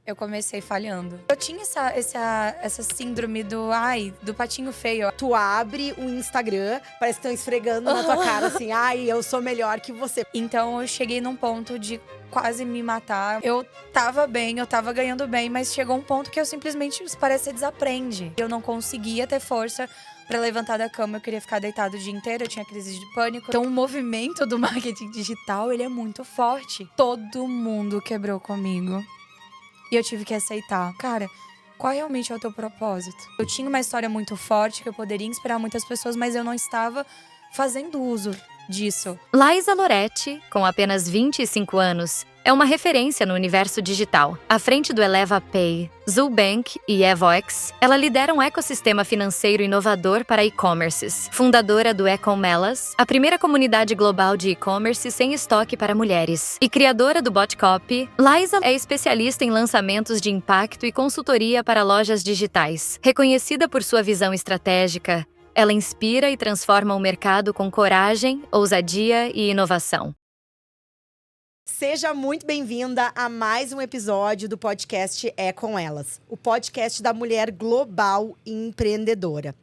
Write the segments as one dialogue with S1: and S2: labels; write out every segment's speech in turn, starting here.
S1: Eu comecei falhando. Eu tinha essa síndrome do patinho feio.
S2: Tu abre o Instagram, parece que estão esfregando na tua cara assim, ai, eu sou melhor que você.
S1: Então eu cheguei num ponto de quase me matar. Eu tava bem, eu tava ganhando bem, mas chegou um ponto que eu simplesmente, parece que desaprende. Eu não conseguia ter força pra levantar da cama, eu queria ficar deitado o dia inteiro, eu tinha crise de pânico. Então o movimento do marketing digital, ele é muito forte. Todo mundo quebrou comigo. E eu tive que aceitar. Cara, qual realmente é o teu propósito? Eu tinha uma história muito forte que eu poderia inspirar muitas pessoas, mas eu não estava fazendo uso disso.
S3: Liza Loretti, com apenas 25 anos, é uma referência no universo digital. À frente do Eleva Pay, Zubank e Evox, ela lidera um ecossistema financeiro inovador para e-commerces. Fundadora do Ecomelas, a primeira comunidade global de e-commerce sem estoque para mulheres. E criadora do Botcopy, Liza é especialista em lançamentos de impacto e consultoria para lojas digitais. Reconhecida por sua visão estratégica, ela inspira e transforma o mercado com coragem, ousadia e inovação.
S2: Seja muito bem-vinda a mais um episódio do podcast É Com Elas, o podcast da mulher global e empreendedora.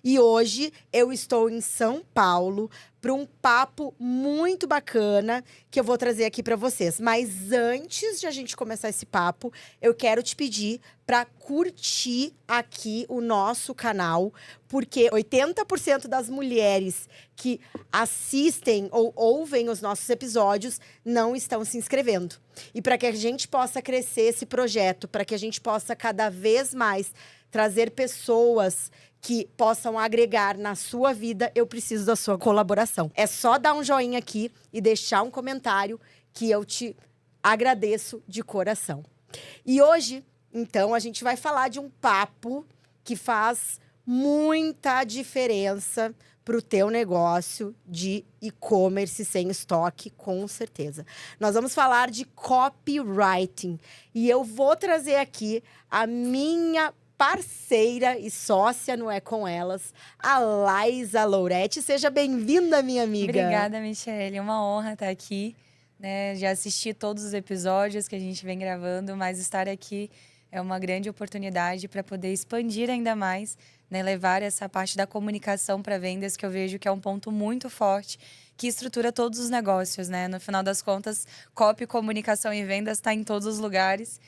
S2: E hoje eu estou em São Paulo para um papo muito bacana que eu vou trazer aqui para vocês. Mas antes de a gente começar esse papo, eu quero te pedir para curtir aqui o nosso canal, porque 80% das mulheres que assistem ou ouvem os nossos episódios não estão se inscrevendo. E para que a gente possa crescer esse projeto, para que a gente possa cada vez mais trazer pessoas que possam agregar na sua vida, eu preciso da sua colaboração. É só dar um joinha aqui e deixar um comentário que eu te agradeço de coração. E hoje, então, a gente vai falar de um papo que faz muita diferença para o teu negócio de e-commerce sem estoque, com certeza. Nós vamos falar de copywriting. E eu vou trazer aqui a minha parceira e sócia, não é com elas, a Liza Loretti. Seja bem-vinda, minha amiga.
S1: Obrigada, Michelle. Uma honra estar aqui, né? Já assisti todos os episódios que a gente vem gravando, mas estar aqui é uma grande oportunidade para poder expandir ainda mais, né? Levar essa parte da comunicação para vendas, que eu vejo que é um ponto muito forte, que estrutura todos os negócios, né? No final das contas, copy, comunicação e vendas está em todos os lugares.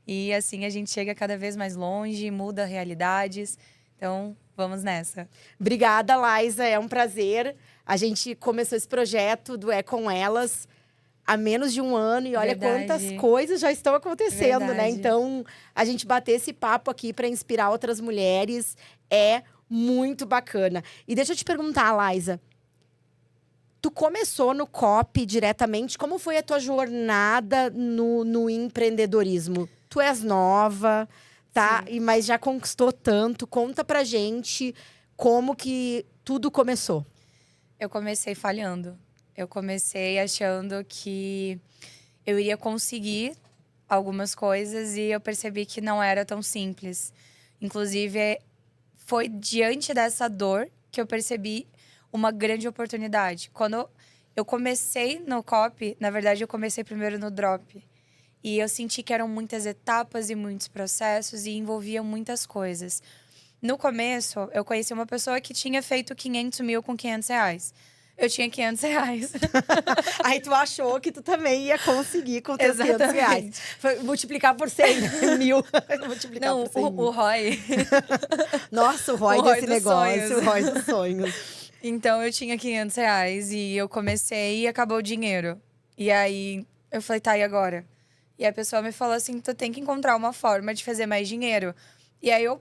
S1: E assim a gente chega cada vez mais longe, muda realidades. Então, vamos nessa.
S2: Obrigada, Liza. É um prazer. A gente começou esse projeto do É Com Elas há menos de um ano. E olha quantas coisas já estão acontecendo, né? Então, a gente bater esse papo aqui para inspirar outras mulheres é muito bacana. E deixa eu te perguntar, Liza. Tu começou no copy diretamente. Como foi a tua jornada no empreendedorismo? Tu és nova, tá? Mas já conquistou tanto. Conta pra gente como que tudo começou.
S1: Eu comecei falhando. Eu comecei achando que eu iria conseguir algumas coisas e eu percebi que não era tão simples. Inclusive, foi diante dessa dor que eu percebi uma grande oportunidade. Quando eu comecei no copy, na verdade, eu comecei primeiro no drop. E eu senti que eram muitas etapas e muitos processos e envolviam muitas coisas. No começo, eu conheci uma pessoa que tinha feito 500 mil com 500 reais. Eu tinha 500 reais.
S2: Aí tu achou que tu também ia conseguir com teus 500 reais. Foi multiplicar por 100 mil. Multiplicar
S1: não,
S2: por 100 mil.
S1: O ROI.
S2: Nossa, o ROI desse negócio. O ROI dos sonhos.
S1: Então, eu tinha 500 reais e eu comecei e acabou o dinheiro. E aí, eu falei, tá, e agora? E a pessoa me falou assim, tu tem que encontrar uma forma de fazer mais dinheiro. E aí, eu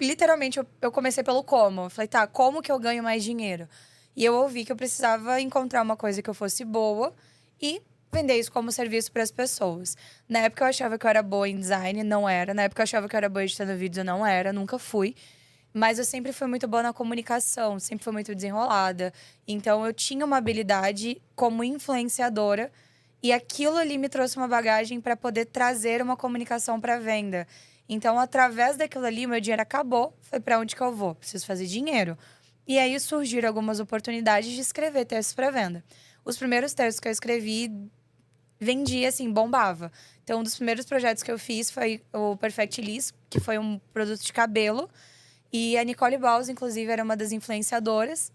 S1: literalmente, eu comecei pelo como. Eu falei, tá, como que eu ganho mais dinheiro? E eu ouvi que eu precisava encontrar uma coisa que eu fosse boa e vender isso como serviço para as pessoas. Na época, eu achava que eu era boa em design, não era. Na época, eu achava que eu era boa editando vídeos, eu não era, nunca fui. Mas eu sempre fui muito boa na comunicação, sempre fui muito desenrolada. Então, eu tinha uma habilidade como influenciadora. E aquilo ali me trouxe uma bagagem para poder trazer uma comunicação para venda. Então, através daquilo ali, meu dinheiro acabou. Foi para onde que eu vou? Preciso fazer dinheiro. E aí surgiram algumas oportunidades de escrever textos para venda. Os primeiros textos que eu escrevi vendia, assim, bombava. Então, um dos primeiros projetos que eu fiz foi o Perfect Liss, que foi um produto de cabelo. E a Nicole Balls, inclusive, era uma das influenciadoras.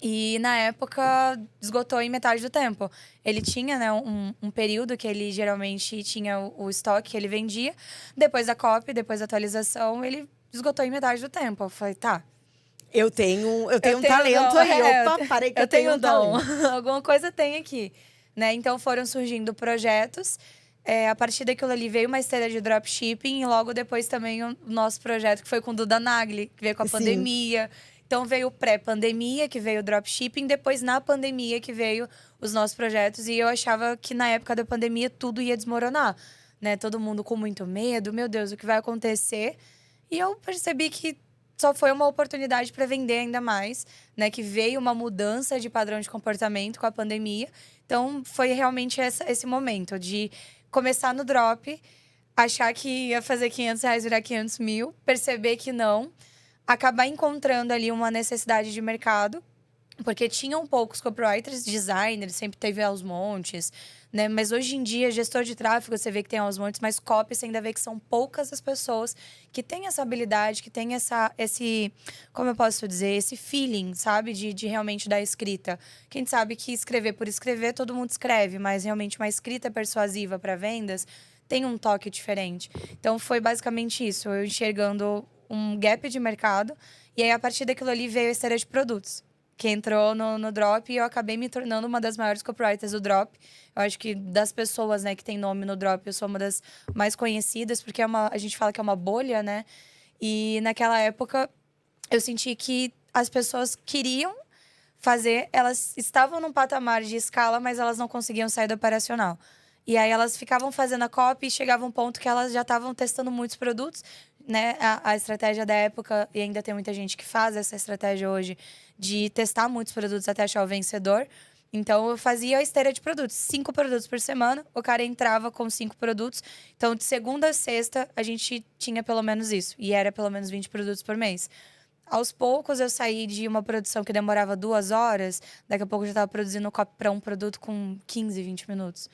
S1: E, na época, esgotou em metade do tempo. Ele tinha, né, um período que ele geralmente tinha o estoque que ele vendia. Depois da copy, depois da atualização, ele esgotou em metade do tempo. Eu falei, tá.
S2: Eu tenho um talento
S1: dom,
S2: aí. Opa, parei que eu tenho um
S1: dom.
S2: talento.
S1: Alguma coisa tem aqui. Né? Então, foram surgindo projetos. A partir daquilo ali veio uma esteira de dropshipping. E logo depois também o nosso projeto, que foi com o Duda Nagli, que veio com a
S2: Sim.
S1: pandemia. Então, veio o pré-pandemia, que veio o dropshipping. Depois, na pandemia, que veio os nossos projetos. E eu achava que, na época da pandemia, tudo ia desmoronar. Né? Todo mundo com muito medo. Meu Deus, o que vai acontecer? E eu percebi que só foi uma oportunidade para vender ainda mais. Né? Que veio uma mudança de padrão de comportamento com a pandemia. Então, foi realmente esse momento de começar no drop, achar que ia fazer R$500 virar 500 mil, perceber que não. Acabar encontrando ali uma necessidade de mercado, porque tinham poucos copywriters, designers, sempre teve aos montes, né? Mas hoje em dia, gestor de tráfego, você vê que tem aos montes, mas copy você ainda vê que são poucas as pessoas que têm essa habilidade, que têm esse, como eu posso dizer, esse feeling, sabe? De realmente dar escrita. Quem sabe que escrever por escrever, todo mundo escreve, mas realmente uma escrita persuasiva para vendas tem um toque diferente. Então, foi basicamente isso, eu enxergando um gap de mercado. E aí, a partir daquilo ali, veio a esteira de produtos, que entrou no Drop. E eu acabei me tornando uma das maiores copywriters do Drop. Eu acho que das pessoas, né, que tem nome no Drop, eu sou uma das mais conhecidas. Porque a gente fala que é uma bolha, né? E naquela época, eu senti que as pessoas queriam fazer. Elas estavam num patamar de escala, mas elas não conseguiam sair do operacional. E aí, elas ficavam fazendo a copy e chegava um ponto que elas já estavam testando muitos produtos. Né, a estratégia da época, e ainda tem muita gente que faz essa estratégia hoje, de testar muitos produtos até achar o vencedor. Então, eu fazia a esteira de produtos, 5 produtos por semana, o cara entrava com 5 produtos. Então, de segunda a sexta, a gente tinha pelo menos isso, e era pelo menos 20 produtos por mês. Aos poucos, eu saí de uma produção que demorava 2 horas, daqui a pouco eu já estava produzindo copy para um produto com 15, 20 minutos.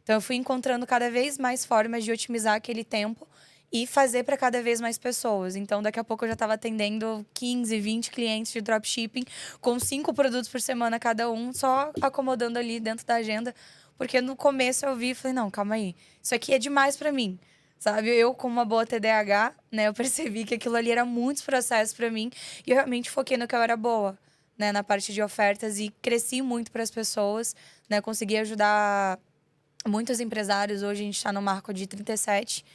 S1: Então, eu fui encontrando cada vez mais formas de otimizar aquele tempo e fazer para cada vez mais pessoas. Então, daqui a pouco eu já estava atendendo 15, 20 clientes de dropshipping com 5 produtos por semana cada um, só acomodando ali dentro da agenda. Porque no começo eu vi e falei, não, calma aí, isso aqui é demais para mim. Sabe, eu com uma boa TDAH, né, eu percebi que aquilo ali era muitos processos para mim. E eu realmente foquei no que eu era boa, né, na parte de ofertas. E cresci muito para as pessoas, né, consegui ajudar muitos empresários. Hoje a gente está no marco de 37,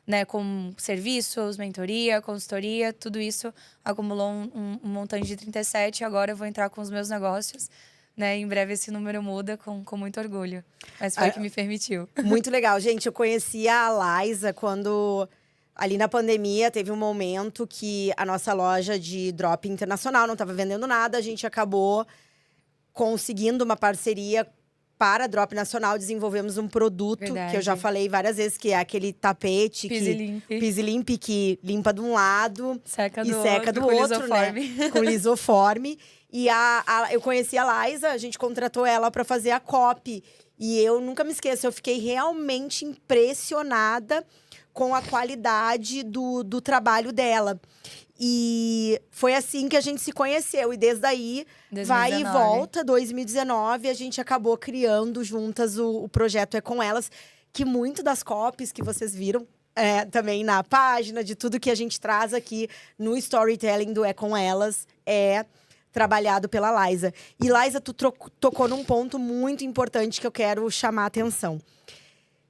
S1: né, com serviços, mentoria, consultoria, tudo isso acumulou um montante de 37. E agora eu vou entrar com os meus negócios, né? Em breve esse número muda com muito orgulho. Mas foi o que me permitiu.
S2: Muito legal. Gente, eu conheci a Liza quando, ali na pandemia, teve um momento que a nossa loja de drop internacional não estava vendendo nada. A gente acabou conseguindo uma parceria para a Drop Nacional. Desenvolvemos um produto,
S1: Verdade.
S2: que eu já falei várias vezes, que é aquele tapete Pise Limp, que limpa de um lado
S1: Seca
S2: e
S1: do
S2: seca
S1: outro,
S2: do
S1: com
S2: outro,
S1: lisoforme.
S2: né? Com lisoforme. E eu conheci a Liza, a gente contratou ela para fazer a copy. E eu nunca me esqueço, eu fiquei realmente impressionada com a qualidade do trabalho dela. E foi assim que a gente se conheceu. E desde aí,
S1: 2019.
S2: vai e volta, 2019, a gente acabou criando juntas o projeto É Com Elas. Que muito das copies que vocês viram também na página, de tudo que a gente traz aqui no storytelling do É Com Elas, é trabalhado pela Liza. E Liza, tu tocou num ponto muito importante que eu quero chamar a atenção.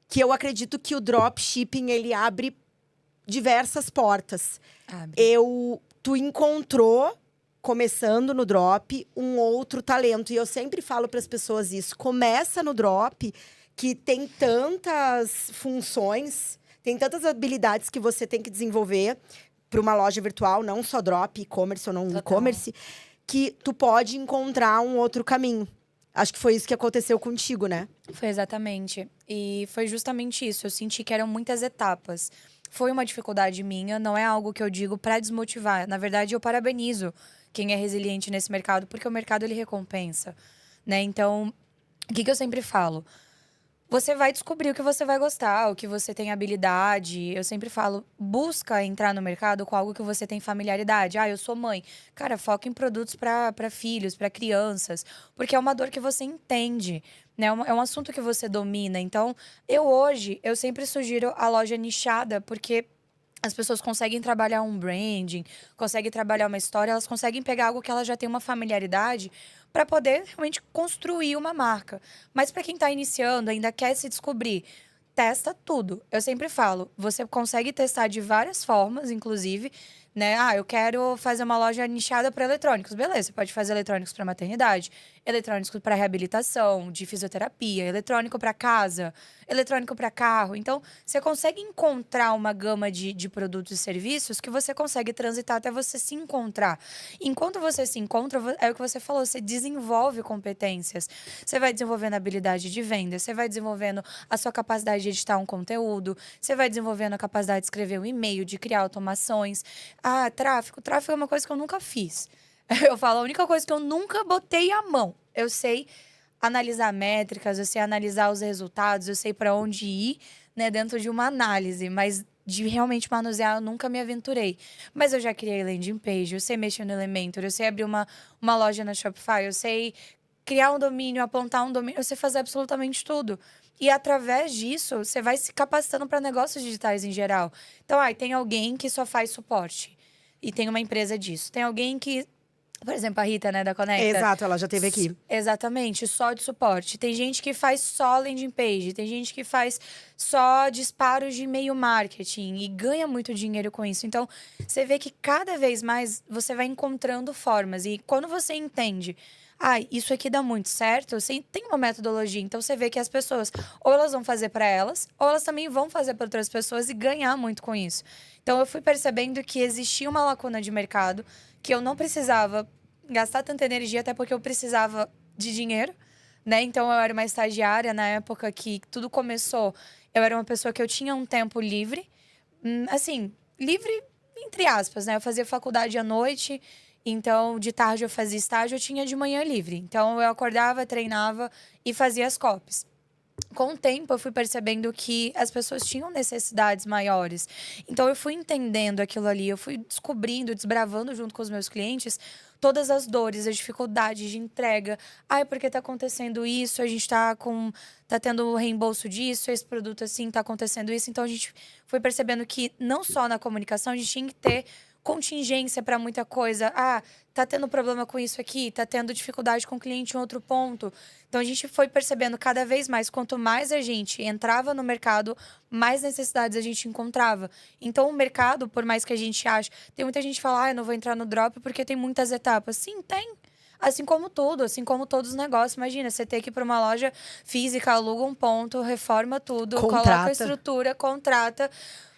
S2: Que eu acredito que o dropshipping, ele abre diversas portas. Tu encontrou, começando no drop, um outro talento. E eu sempre falo para as pessoas isso. Começa no drop, que tem tantas funções, tem tantas habilidades que você tem que desenvolver para uma loja virtual, não só drop, e-commerce ou não e-commerce, que tu pode encontrar um outro caminho. Acho que foi isso que aconteceu contigo, né?
S1: Foi exatamente. E foi justamente isso. Eu senti que eram muitas etapas. Foi uma dificuldade minha, não é algo que eu digo para desmotivar. Na verdade, eu parabenizo quem é resiliente nesse mercado, porque o mercado, ele recompensa, né? Então, o que eu sempre falo? você vai descobrir o que você vai gostar, o que você tem habilidade. Eu sempre falo, busca entrar no mercado com algo que você tem familiaridade. Ah, eu sou mãe. Cara, foca em produtos para filhos, para crianças, porque é uma dor que você entende, né? É um assunto que você domina. Então, eu sempre sugiro a loja nichada, porque as pessoas conseguem trabalhar um branding, conseguem trabalhar uma história, elas conseguem pegar algo que elas já têm uma familiaridade para poder realmente construir uma marca. Mas para quem está iniciando, ainda quer se descobrir, testa tudo. Eu sempre falo, você consegue testar de várias formas, inclusive, né? Ah, eu quero fazer uma loja nichada para eletrônicos. Beleza, você pode fazer eletrônicos para maternidade, eletrônicos para reabilitação, de fisioterapia, eletrônico para casa, eletrônico para carro. Então, você consegue encontrar uma gama de produtos e serviços que você consegue transitar até você se encontrar. Enquanto você se encontra, é o que você falou, você desenvolve competências. Você vai desenvolvendo habilidade de venda, você vai desenvolvendo a sua capacidade de editar um conteúdo, você vai desenvolvendo a capacidade de escrever um e-mail, de criar automações. Ah, tráfego. Tráfego é uma coisa que eu nunca fiz. Eu falo, a única coisa que eu nunca botei a mão. Eu sei analisar métricas, eu sei analisar os resultados, eu sei para onde ir, né, dentro de uma análise, mas de realmente manusear, eu nunca me aventurei. Mas eu já criei landing page, eu sei mexer no Elementor, eu sei abrir uma loja na Shopify, eu sei criar um domínio, apontar um domínio, eu sei fazer absolutamente tudo. E através disso, você vai se capacitando para negócios digitais em geral. Então, tem alguém que só faz suporte. E tem uma empresa disso. Tem alguém que, por exemplo, a Rita, né, da Conecta.
S2: Exato, ela já esteve aqui.
S1: Exatamente, só de suporte. Tem gente que faz só landing page, tem gente que faz só disparos de e-mail marketing e ganha muito dinheiro com isso. Então, você vê que cada vez mais você vai encontrando formas. E quando você entende, isso aqui dá muito certo, você tem uma metodologia. Então, você vê que as pessoas, ou elas vão fazer para elas, ou elas também vão fazer para outras pessoas e ganhar muito com isso. Então, eu fui percebendo que existia uma lacuna de mercado, que eu não precisava gastar tanta energia, até porque eu precisava de dinheiro, né? Então, eu era uma estagiária na época que tudo começou. Eu era uma pessoa que eu tinha um tempo livre, assim, livre entre aspas, né? Eu fazia faculdade à noite, então de tarde eu fazia estágio, eu tinha de manhã livre. Então, eu acordava, treinava e fazia as copies. Com o tempo, eu fui percebendo que as pessoas tinham necessidades maiores. Então, eu fui entendendo aquilo ali, eu fui descobrindo, desbravando junto com os meus clientes todas as dores, as dificuldades de entrega. Porque tá acontecendo isso, a gente tá tendo reembolso disso, esse produto assim, tá acontecendo isso. Então, a gente foi percebendo que não só na comunicação, a gente tinha que ter contingência para muita coisa. Tá tendo problema com isso aqui, tá tendo dificuldade com o cliente em outro ponto. Então, a gente foi percebendo cada vez mais, quanto mais a gente entrava no mercado, mais necessidades a gente encontrava. Então, o mercado, por mais que a gente ache... Tem muita gente que fala, eu não vou entrar no drop porque tem muitas etapas. Sim, tem. Assim como tudo, assim como todos os negócios. Imagina, você ter que ir para uma loja física, aluga um ponto, reforma tudo, coloca a estrutura, contrata...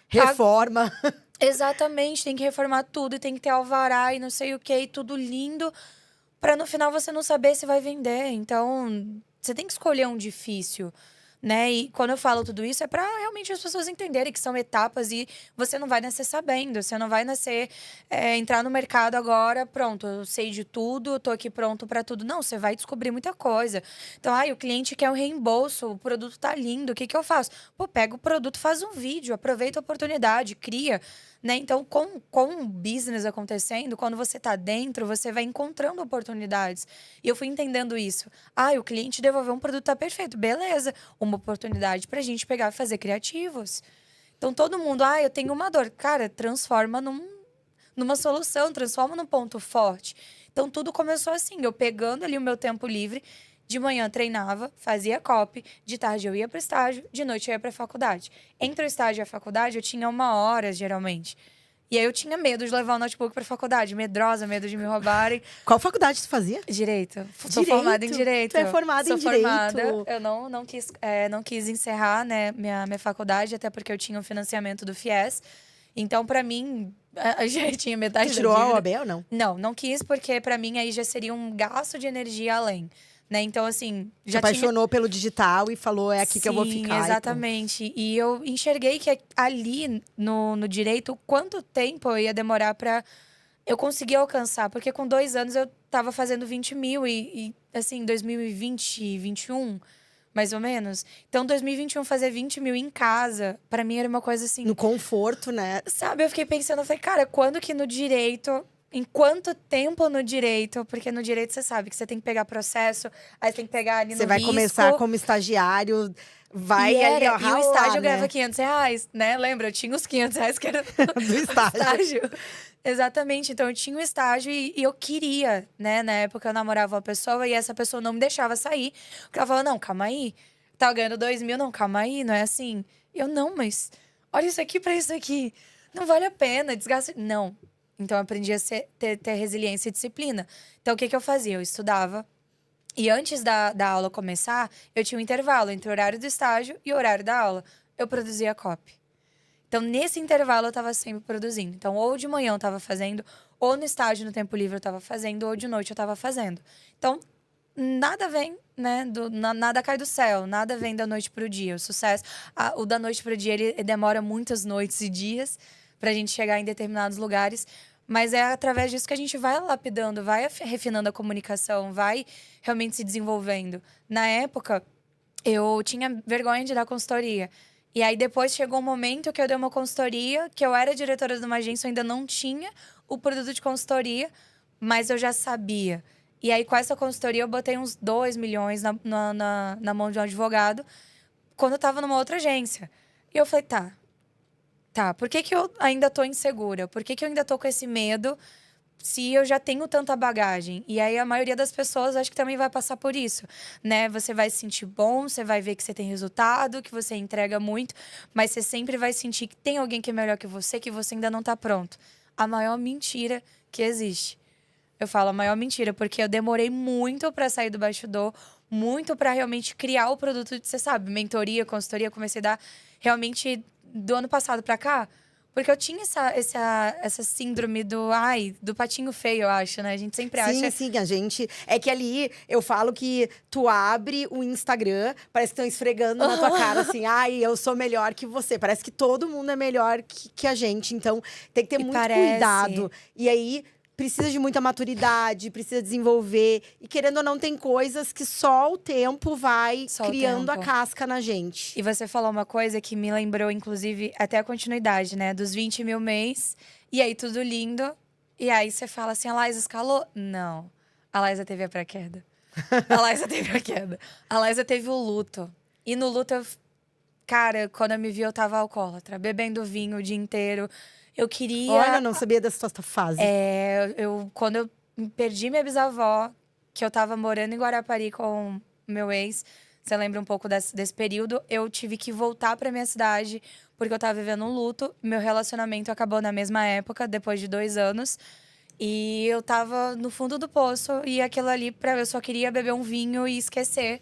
S2: Reforma.
S1: Exatamente, tem que reformar tudo, tem que ter alvará e não sei o que, tudo lindo, para no final você não saber se vai vender. Então, você tem que escolher um difícil, né? E quando eu falo tudo isso, é para realmente as pessoas entenderem que são etapas e você não vai nascer sabendo, você não vai nascer, entrar no mercado agora, pronto, eu sei de tudo, eu tô aqui pronto para tudo. Não, você vai descobrir muita coisa. Então, o cliente quer um reembolso, o produto tá lindo, o que eu faço? Pega o produto, faz um vídeo, aproveita a oportunidade, cria, né? Então, com o business acontecendo, quando você tá dentro, você vai encontrando oportunidades. E eu fui entendendo isso. O cliente devolveu um produto, tá perfeito, beleza. Uma oportunidade pra gente pegar e fazer criativos. Então, todo mundo, eu tenho uma dor. Cara, transforma numa solução, transforma num ponto forte. Então, tudo começou assim, eu pegando ali o meu tempo livre, de manhã treinava, fazia copy, de tarde eu ia para o estágio, de noite eu ia para a faculdade. Entre o estágio e a faculdade, eu tinha 1 hora, geralmente. E aí eu tinha medo de levar o notebook para a faculdade, medrosa, medo de me roubarem.
S2: Qual faculdade você fazia?
S1: Direito. Sou formada em Direito.
S2: Você é formada em Direito.
S1: Formada. Eu não quis encerrar, né, minha faculdade, até porque eu tinha o financiamento do FIES. Então, para mim, já tinha metade da dívida.
S2: Você tirou a OAB ou não?
S1: Não quis, porque para mim aí já seria um gasto de energia além. Né? Então, assim,
S2: já apaixonou pelo digital e falou, é aqui
S1: Sim,
S2: que eu vou ficar.
S1: Exatamente. E eu enxerguei que ali no direito, quanto tempo eu ia demorar para eu conseguir alcançar. Porque com 2 anos eu estava fazendo 20 mil e assim, 2020, 2021, mais ou menos. Então, 2021, fazer 20 mil em casa, pra mim era uma coisa assim…
S2: No conforto, né?
S1: Sabe, eu fiquei pensando, eu falei, cara, quando que no direito… Em quanto tempo no direito? Porque no direito você sabe que você tem que pegar processo, aí você tem que pegar ali
S2: Você
S1: no
S2: vai
S1: risco.
S2: começar como estagiário, vai
S1: E
S2: ali, ó,
S1: e o
S2: ralar,
S1: estágio eu
S2: né?
S1: ganhava R$500, né? Lembra? Eu tinha os R$500 que era
S2: Do estágio.
S1: Exatamente. Então, eu tinha um estágio e eu queria, né? Na época, eu namorava uma pessoa e essa pessoa não me deixava sair. Porque ela falava, não, calma aí. Tá ganhando 2 mil, não, calma aí, não é assim. Eu, não, mas olha isso aqui pra isso aqui. Não vale a pena, desgasta… Não. Então, eu aprendi a ter resiliência e disciplina. Então, o que eu fazia? Eu estudava. E antes da aula começar, eu tinha um intervalo entre o horário do estágio e o horário da aula. Eu produzia copy. Então, nesse intervalo, eu tava sempre produzindo. Então, ou de manhã eu tava fazendo, ou no estágio, no tempo livre, eu tava fazendo, ou de noite eu tava fazendo. Então, nada vem, né? Nada cai do céu, nada vem da noite pro dia. O sucesso, o da noite pro dia, ele demora muitas noites e dias pra gente chegar em determinados lugares. Mas é através disso que a gente vai lapidando, vai refinando a comunicação, vai realmente se desenvolvendo. Na época, eu tinha vergonha de dar consultoria. E aí, depois chegou um momento que eu dei uma consultoria, que eu era diretora de uma agência, eu ainda não tinha o produto de consultoria, mas eu já sabia. E aí, com essa consultoria, eu botei uns 2 milhões na mão de um advogado, quando eu tava numa outra agência. E eu falei, tá, por que eu ainda tô insegura? Por que eu ainda tô com esse medo se eu já tenho tanta bagagem? E aí, a maioria das pessoas, acho que também vai passar por isso, né? Você vai se sentir bom, você vai ver que você tem resultado, que você entrega muito, mas você sempre vai sentir que tem alguém que é melhor que você ainda não tá pronto. A maior mentira que existe. Eu falo a maior mentira, porque eu demorei muito pra sair do bastidor, muito pra realmente criar o produto, você sabe, mentoria, consultoria, comecei a dar realmente do ano passado pra cá. Porque eu tinha essa síndrome do patinho feio, eu acho, né? A gente sempre acha…
S2: Sim, a gente… É que ali, eu falo que tu abre o Instagram, parece que estão esfregando na tua cara, assim… Ai, eu sou melhor que você. Parece que todo mundo é melhor que a gente. Então, tem que ter muito cuidado. E aí… Precisa de muita maturidade, precisa desenvolver. E querendo ou não, tem coisas que só o tempo vai criando a casca na gente.
S1: E você falou uma coisa que me lembrou, inclusive, até a continuidade, né? Dos 20 mil mês. E aí, tudo lindo. E aí, você fala assim, a Laísa escalou? Não. A Laísa teve a pré-queda. A Laísa teve a queda. A Laísa teve o luto. E no luto, cara, quando eu me vi, eu tava alcoólatra. Bebendo vinho o dia inteiro. Eu queria…
S2: Olha, não sabia dessa tua fase.
S1: Quando eu perdi minha bisavó, que eu tava morando em Guarapari com meu ex, você lembra um pouco desse período, eu tive que voltar pra minha cidade, porque eu tava vivendo um luto. Meu relacionamento acabou na mesma época, depois de 2 anos. E eu tava no fundo do poço, e aquilo ali, eu só queria beber um vinho e esquecer.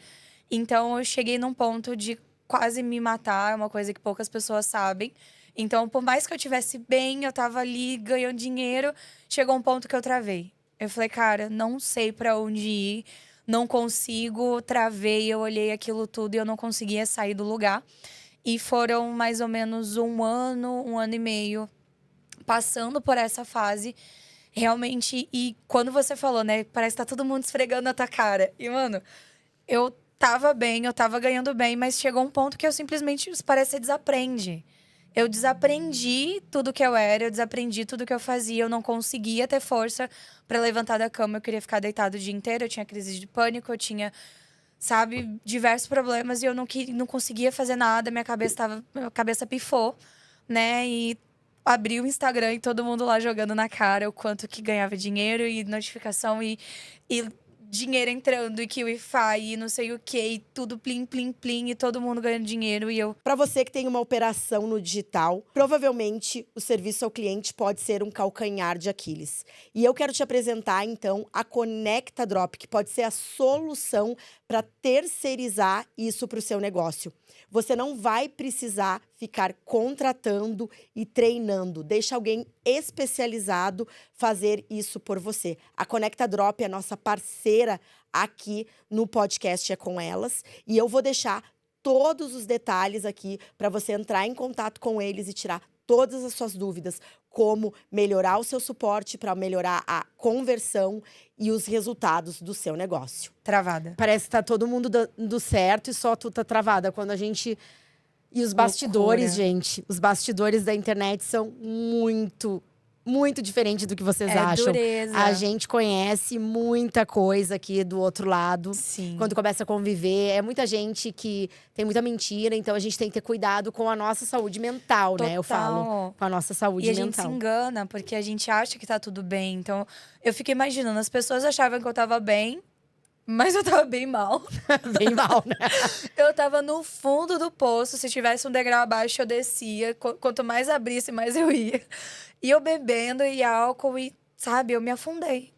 S1: Então, eu cheguei num ponto de quase me matar, é uma coisa que poucas pessoas sabem. Então, por mais que eu estivesse bem, eu tava ali ganhando dinheiro, chegou um ponto que eu travei. Eu falei, cara, não sei pra onde ir, não consigo, travei, eu olhei aquilo tudo e eu não conseguia sair do lugar. E foram mais ou menos 1 ano e meio, passando por essa fase, realmente. E quando você falou, né, parece que tá todo mundo esfregando na tua cara. E, mano, eu tava bem, eu tava ganhando bem, mas chegou um ponto que eu simplesmente, parece que você desaprende. Eu desaprendi tudo que eu era, eu desaprendi tudo que eu fazia. Eu não conseguia ter força pra levantar da cama. Eu queria ficar deitado o dia inteiro. Eu tinha crise de pânico, eu tinha, sabe, diversos problemas. E eu não conseguia fazer nada. Minha cabeça pifou, né? E abri o Instagram e todo mundo lá jogando na cara o quanto que ganhava dinheiro e notificação e dinheiro entrando, e que o Wi-Fi, e não sei o quê, e tudo plim, plim, plim, e todo mundo ganhando dinheiro, e eu…
S2: Para você que tem uma operação no digital, provavelmente o serviço ao cliente pode ser um calcanhar de Aquiles. E eu quero te apresentar, então, a Conecta Drop, que pode ser a solução para terceirizar isso para o seu negócio. Você não vai precisar ficar contratando e treinando. Deixa alguém especializado fazer isso por você. A Conecta Drop é a nossa parceira aqui no podcast É Com Elas. E eu vou deixar todos os detalhes aqui para você entrar em contato com eles e tirar todas as suas dúvidas. como melhorar o seu suporte para melhorar a conversão e os resultados do seu negócio.
S1: Travada.
S2: Parece que tá todo mundo dando certo e só tu tá travada. Quando a gente… E os bastidores, gente. Os bastidores da internet são muito diferentes do que vocês acham.
S1: Dureza.
S2: A gente conhece muita coisa aqui do outro lado.
S1: Sim.
S2: Quando começa a conviver. É muita gente que tem muita mentira. Então, a gente tem que ter cuidado com a nossa saúde mental, né? Eu falo. Com a nossa saúde
S1: mental.
S2: E a
S1: gente se engana, porque a gente acha que tá tudo bem. Então, eu fico imaginando. As pessoas achavam que eu tava bem. Mas eu tava bem mal.
S2: Bem mal, né?
S1: Eu tava no fundo do poço. Se tivesse um degrau abaixo, eu descia. Quanto mais abrisse, mais eu ia. E eu bebendo e álcool e, sabe, eu me afundei.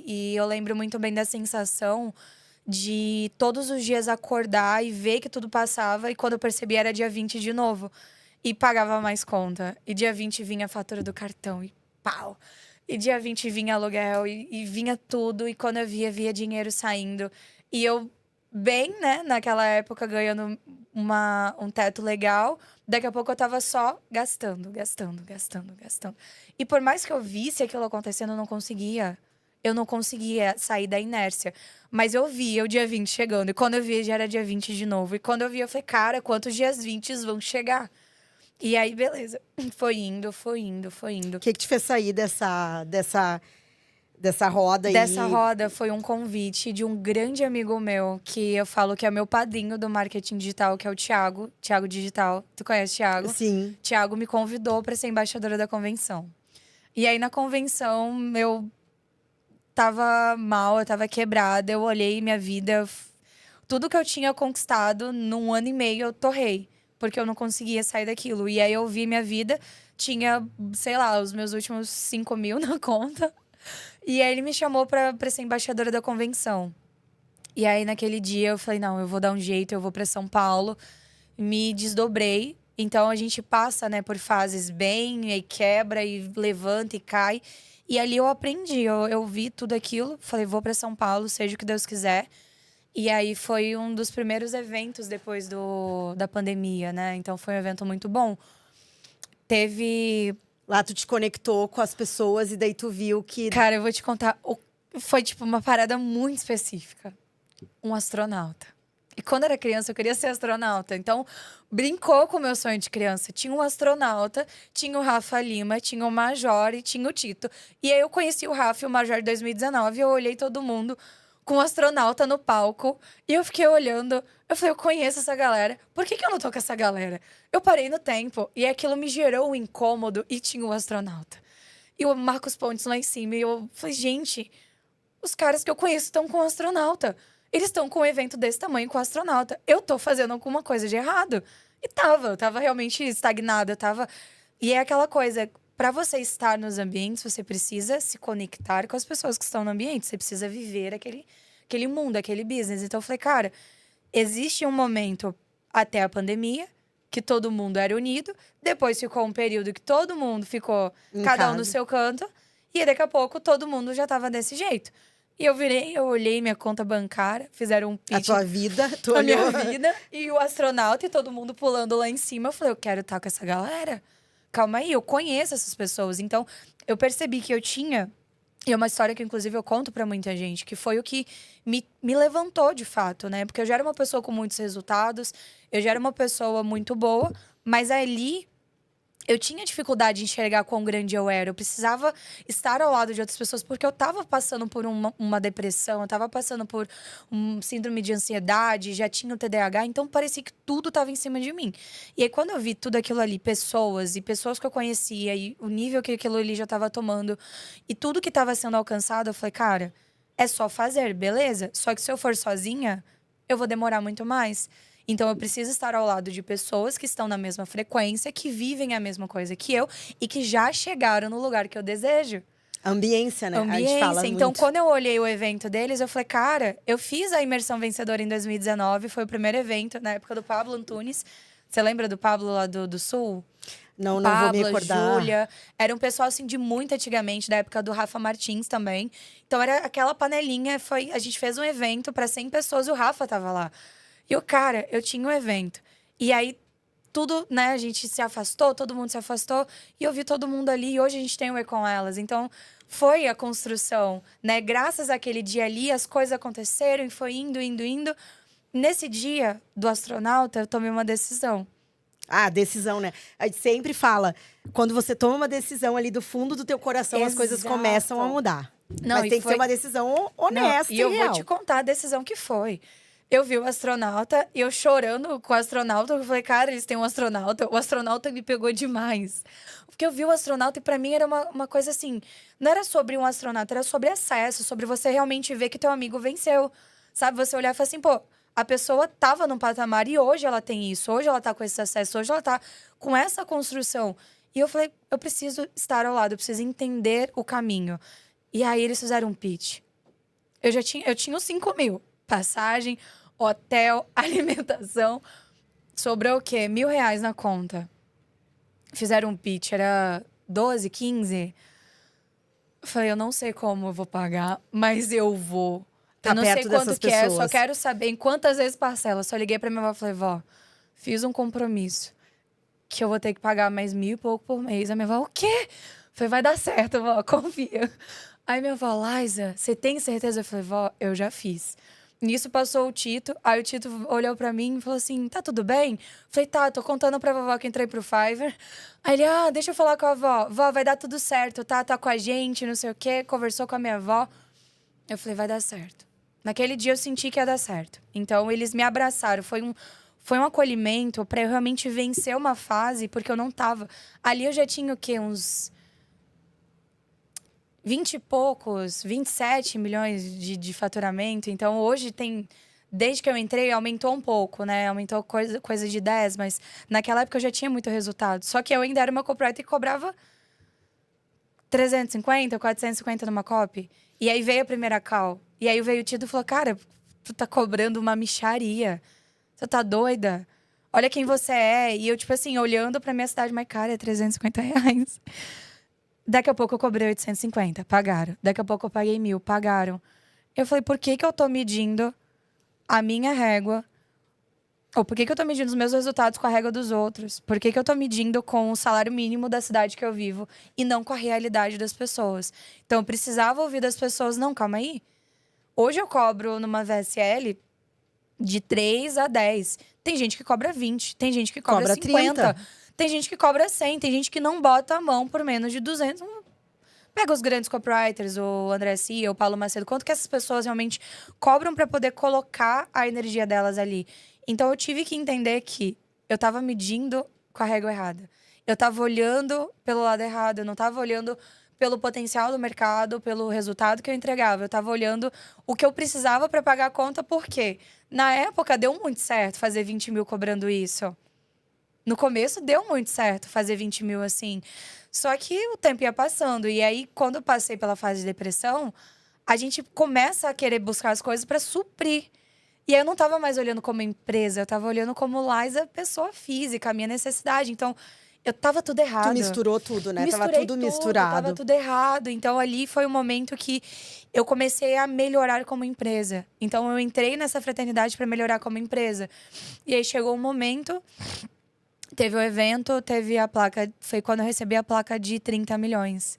S1: E eu lembro muito bem da sensação de todos os dias acordar e ver que tudo passava. E quando eu percebi, era dia 20 de novo. E pagava mais conta. E dia 20 vinha a fatura do cartão e pau. E dia 20 vinha aluguel e vinha tudo. E quando eu via dinheiro saindo. E eu, bem, né, naquela época, ganhando um teto legal. Daqui a pouco eu tava só gastando. E por mais que eu visse aquilo acontecendo, eu não conseguia. Eu não conseguia sair da inércia. Mas eu via o dia 20 chegando. E quando eu via, já era dia 20 de novo. E quando eu via, eu falei, cara, quantos dias 20 vão chegar? E aí, beleza. Foi indo.
S2: O que te fez sair dessa roda aí?
S1: Dessa roda foi um convite de um grande amigo meu, que eu falo que é meu padrinho do marketing digital, que é o Thiago Digital. Tu conhece o Thiago?
S2: Sim.
S1: Thiago me convidou para ser embaixadora da convenção. E aí, na convenção, eu tava mal, eu tava quebrada. Eu olhei minha vida… Tudo que eu tinha conquistado num ano e meio, eu torrei. Porque eu não conseguia sair daquilo. E aí, eu vi minha vida, tinha, sei lá, os meus últimos 5 mil na conta. E aí, ele me chamou pra ser embaixadora da convenção. E aí, naquele dia, eu falei, não, eu vou dar um jeito, eu vou pra São Paulo. Me desdobrei. Então, a gente passa, né, por fases bem, e quebra, e levanta, e cai. E ali, eu aprendi, eu vi tudo aquilo. Falei, vou pra São Paulo, seja o que Deus quiser. E aí, foi um dos primeiros eventos depois da pandemia, né? Então, foi um evento muito bom.
S2: Lá tu te conectou com as pessoas e daí tu viu que…
S1: Cara, eu vou te contar. Foi, tipo, uma parada muito específica. Um astronauta. E quando eu era criança, eu queria ser astronauta. Então, brincou com o meu sonho de criança. Tinha um astronauta, tinha o Rafa Lima, tinha o Major e tinha o Tito. E aí, eu conheci o Rafa e o Major em 2019. E eu olhei todo mundo com um astronauta no palco. E eu fiquei olhando. Eu falei, eu conheço essa galera. Por que eu não tô com essa galera? Eu parei no tempo. E aquilo me gerou um incômodo. E tinha o astronauta. E o Marcos Pontes lá em cima. E eu falei, gente, os caras que eu conheço estão com o astronauta. Eles estão com um evento desse tamanho com o astronauta. Eu tô fazendo alguma coisa de errado. E eu tava realmente estagnada. E é aquela coisa… Para você estar nos ambientes, você precisa se conectar com as pessoas que estão no ambiente. Você precisa viver aquele mundo, aquele business. Então, eu falei, cara, existe um momento até a pandemia que todo mundo era unido. Depois ficou um período que todo mundo ficou, cada um no seu canto. E daqui a pouco, todo mundo já tava desse jeito. E eu olhei minha conta bancária, fizeram um pitch.
S2: A tua vida,
S1: a minha vida. E o astronauta e todo mundo pulando lá em cima. Eu falei, eu quero estar com essa galera. Calma aí, eu conheço essas pessoas. Então, eu percebi que eu tinha… E é uma história que, inclusive, eu conto pra muita gente. Que foi o que me levantou, de fato, né? Porque eu já era uma pessoa com muitos resultados. Eu já era uma pessoa muito boa. Mas ali… Eu tinha dificuldade de enxergar quão grande eu era. Eu precisava estar ao lado de outras pessoas, porque eu tava passando por uma depressão, eu tava passando por um síndrome de ansiedade, já tinha o TDAH, então parecia que tudo tava em cima de mim. E aí, quando eu vi tudo aquilo ali, pessoas que eu conhecia, e o nível que aquilo ali já tava tomando, e tudo que tava sendo alcançado, eu falei, cara, é só fazer, beleza? Só que se eu for sozinha, eu vou demorar muito mais. Então, eu preciso estar ao lado de pessoas que estão na mesma frequência, que vivem a mesma coisa que eu e que já chegaram no lugar que eu desejo.
S2: Ambiência, né?
S1: Ambiência.
S2: A gente fala
S1: Então,
S2: muito.
S1: quando eu olhei o evento deles, eu falei, cara, eu fiz a Imersão Vencedora em 2019, foi o primeiro evento, na época do Pablo Antunes. Você lembra do Pablo lá do Sul?
S2: Não
S1: Pablo,
S2: vou me recordar.
S1: Júlia. Era um pessoal, assim, de muito antigamente, da época do Rafa Martins também. Então, era aquela panelinha, a gente fez um evento para 100 pessoas e o Rafa tava lá. E o cara, eu tinha um evento. E aí, tudo, né, a gente se afastou, todo mundo se afastou. E eu vi todo mundo ali, e hoje a gente tem o E Com Elas. Então, foi a construção, né? Graças àquele dia ali, as coisas aconteceram e foi indo, indo, indo. Nesse dia do astronauta, eu tomei uma decisão.
S2: Ah, decisão, né? A gente sempre fala, quando você toma uma decisão ali do fundo do teu coração, as coisas
S1: Exato.
S2: começam a mudar.
S1: Não,
S2: Mas
S1: e
S2: tem que
S1: foi-
S2: ser uma decisão honesta
S1: Não, e eu
S2: real.
S1: vou te contar a decisão que foi. Eu vi o astronauta e eu chorando com o astronauta. Eu falei, cara, eles têm um astronauta. O astronauta me pegou demais. Porque eu vi o astronauta e pra mim era uma coisa assim. Não era sobre um astronauta, era sobre acesso, sobre você realmente ver que teu amigo venceu. Sabe? Você olhar e falar assim, pô, a pessoa tava num patamar e hoje ela tem isso. Hoje ela tá com esse acesso, hoje ela tá com essa construção. E eu falei, eu preciso estar ao lado, eu preciso entender o caminho. E aí eles fizeram um pitch. Eu tinha os 5 mil. Passagem, hotel, alimentação. Sobrou o quê? R$1.000 na conta. Fizeram um pitch, era 12, 15. Eu falei, eu não sei como eu vou pagar, mas eu vou.
S2: Tá
S1: Eu não sei
S2: perto
S1: quanto
S2: dessas
S1: que é, eu só
S2: pessoas.
S1: quero saber em quantas vezes parcela. Só liguei pra minha avó e falei, vó, fiz um compromisso que eu vou ter que pagar mais 1.000 e pouco por mês. A minha avó, o quê? Eu falei, vai dar certo, vó, confia. Aí minha avó, Liza, você tem certeza? Eu falei, vó, eu já fiz. Nisso passou o Tito, aí o Tito olhou pra mim e falou assim, tá tudo bem? Eu falei, tá, tô contando pra vovó que entrei pro Fiverr. Aí ele, deixa eu falar com a avó. Vó, vai dar tudo certo, tá? Tá com a gente, não sei o quê. Conversou com a minha avó. Eu falei, vai dar certo. Naquele dia eu senti que ia dar certo. Então, eles me abraçaram. Foi um acolhimento pra eu realmente vencer uma fase, porque eu não tava... Ali eu já tinha o quê? Uns 20 e poucos, 27 milhões de faturamento. Então, hoje tem... Desde que eu entrei, aumentou um pouco, né? Aumentou coisa de 10, mas naquela época eu já tinha muito resultado. Só que eu ainda era uma copywriter que cobrava 350, 450 numa copy. E aí veio a primeira call. E aí veio o Tito e falou, cara, tu tá cobrando uma mixaria. Você tá doida? Olha quem você é. E eu, tipo assim, olhando pra minha cidade, mas, cara, é R$350. Daqui a pouco eu cobrei 850, pagaram. Daqui a pouco eu paguei 1.000, pagaram. Eu falei, por que que eu tô medindo a minha régua? Ou por que que eu tô medindo os meus resultados com a régua dos outros? Por que que eu tô medindo com o salário mínimo da cidade que eu vivo e não com a realidade das pessoas? Então, eu precisava ouvir das pessoas, não, calma aí. Hoje eu cobro numa VSL de 3 a 10. Tem gente que cobra 20, tem gente que cobra 50.
S2: 30.
S1: Tem gente que cobra 100, tem gente que não bota a mão por menos de 200. Pega os grandes copywriters, o André Cia, o Paulo Macedo, quanto que essas pessoas realmente cobram para poder colocar a energia delas ali. Então, eu tive que entender que eu tava medindo com a régua errada. Eu tava olhando pelo lado errado, eu não tava olhando pelo potencial do mercado, pelo resultado que eu entregava. Eu tava olhando o que eu precisava para pagar a conta, porque na época deu muito certo fazer 20 mil cobrando isso. No começo deu muito certo fazer 20 mil assim. Só que o tempo ia passando. E aí, quando eu passei pela fase de depressão, a gente começa a querer buscar as coisas para suprir. E aí eu não tava mais olhando como empresa, eu tava olhando como Liza, pessoa física, a minha necessidade. Então, eu tava tudo errado.
S2: Tu misturou tudo, né? Tava
S1: Misturei
S2: tudo misturado.
S1: Tava tudo errado. Então, ali foi o momento que eu comecei a melhorar como empresa. Então, eu entrei nessa fraternidade para melhorar como empresa. E aí chegou um momento, teve o evento, teve a placa. Foi quando eu recebi a placa de 30 milhões.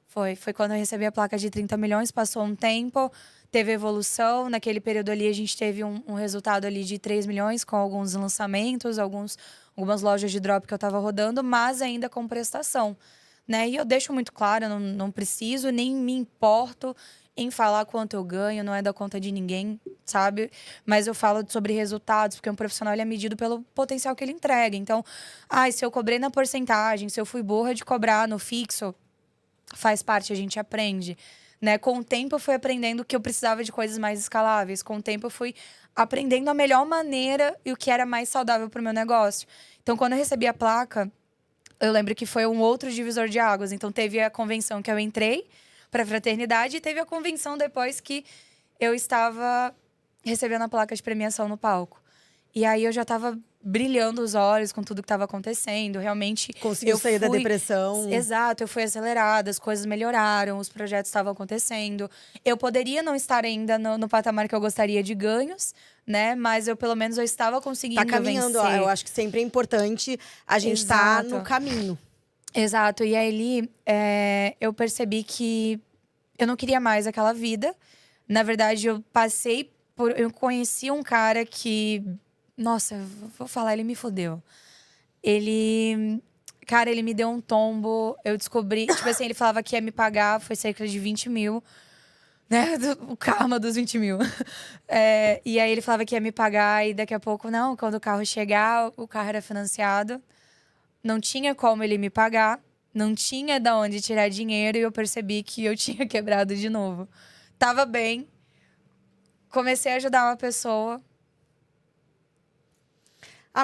S1: Foi quando eu recebi a placa de 30 milhões, passou um tempo, teve evolução. Naquele período ali, a gente teve um resultado ali de 3 milhões, com alguns lançamentos, algumas lojas de drop que eu tava rodando, mas ainda com prestação, né? E eu deixo muito claro, eu não preciso, nem me importo em falar quanto eu ganho, não é da conta de ninguém, sabe? Mas eu falo sobre resultados, porque um profissional ele é medido pelo potencial que ele entrega. Então, se eu cobrei na porcentagem, se eu fui burra de cobrar no fixo, faz parte, a gente aprende, né? Com o tempo eu fui aprendendo que eu precisava de coisas mais escaláveis. Com o tempo eu fui aprendendo a melhor maneira e o que era mais saudável para o meu negócio. Então, quando eu recebi a placa, eu lembro que foi um outro divisor de águas. Então, teve a convenção que eu entrei para a fraternidade e teve a convenção depois que eu estava recebendo a placa de premiação no palco. E aí eu já estava brilhando os olhos com tudo que estava acontecendo. Realmente,
S2: Conseguiu sair da depressão.
S1: Exato, eu fui acelerada, as coisas melhoraram, os projetos estavam acontecendo. Eu poderia não estar ainda no patamar que eu gostaria de ganhos, né? Mas eu, pelo menos, eu estava conseguindo
S2: Tá caminhando,
S1: vencer.
S2: eu acho que sempre é importante a gente estar no caminho.
S1: Exato, e aí eu percebi que eu não queria mais aquela vida. Na verdade, eu conheci um cara que… Nossa, vou falar, ele me fodeu. Cara, ele me deu um tombo. Eu descobri… Tipo assim, ele falava que ia me pagar, foi cerca de 20 mil. Né? O karma dos 20 mil. E aí ele falava que ia me pagar e daqui a pouco, não. Quando o carro chegar, o carro era financiado. Não tinha como ele me pagar. Não tinha de onde tirar dinheiro. E eu percebi que eu tinha quebrado de novo. Tava bem. Comecei a ajudar uma pessoa.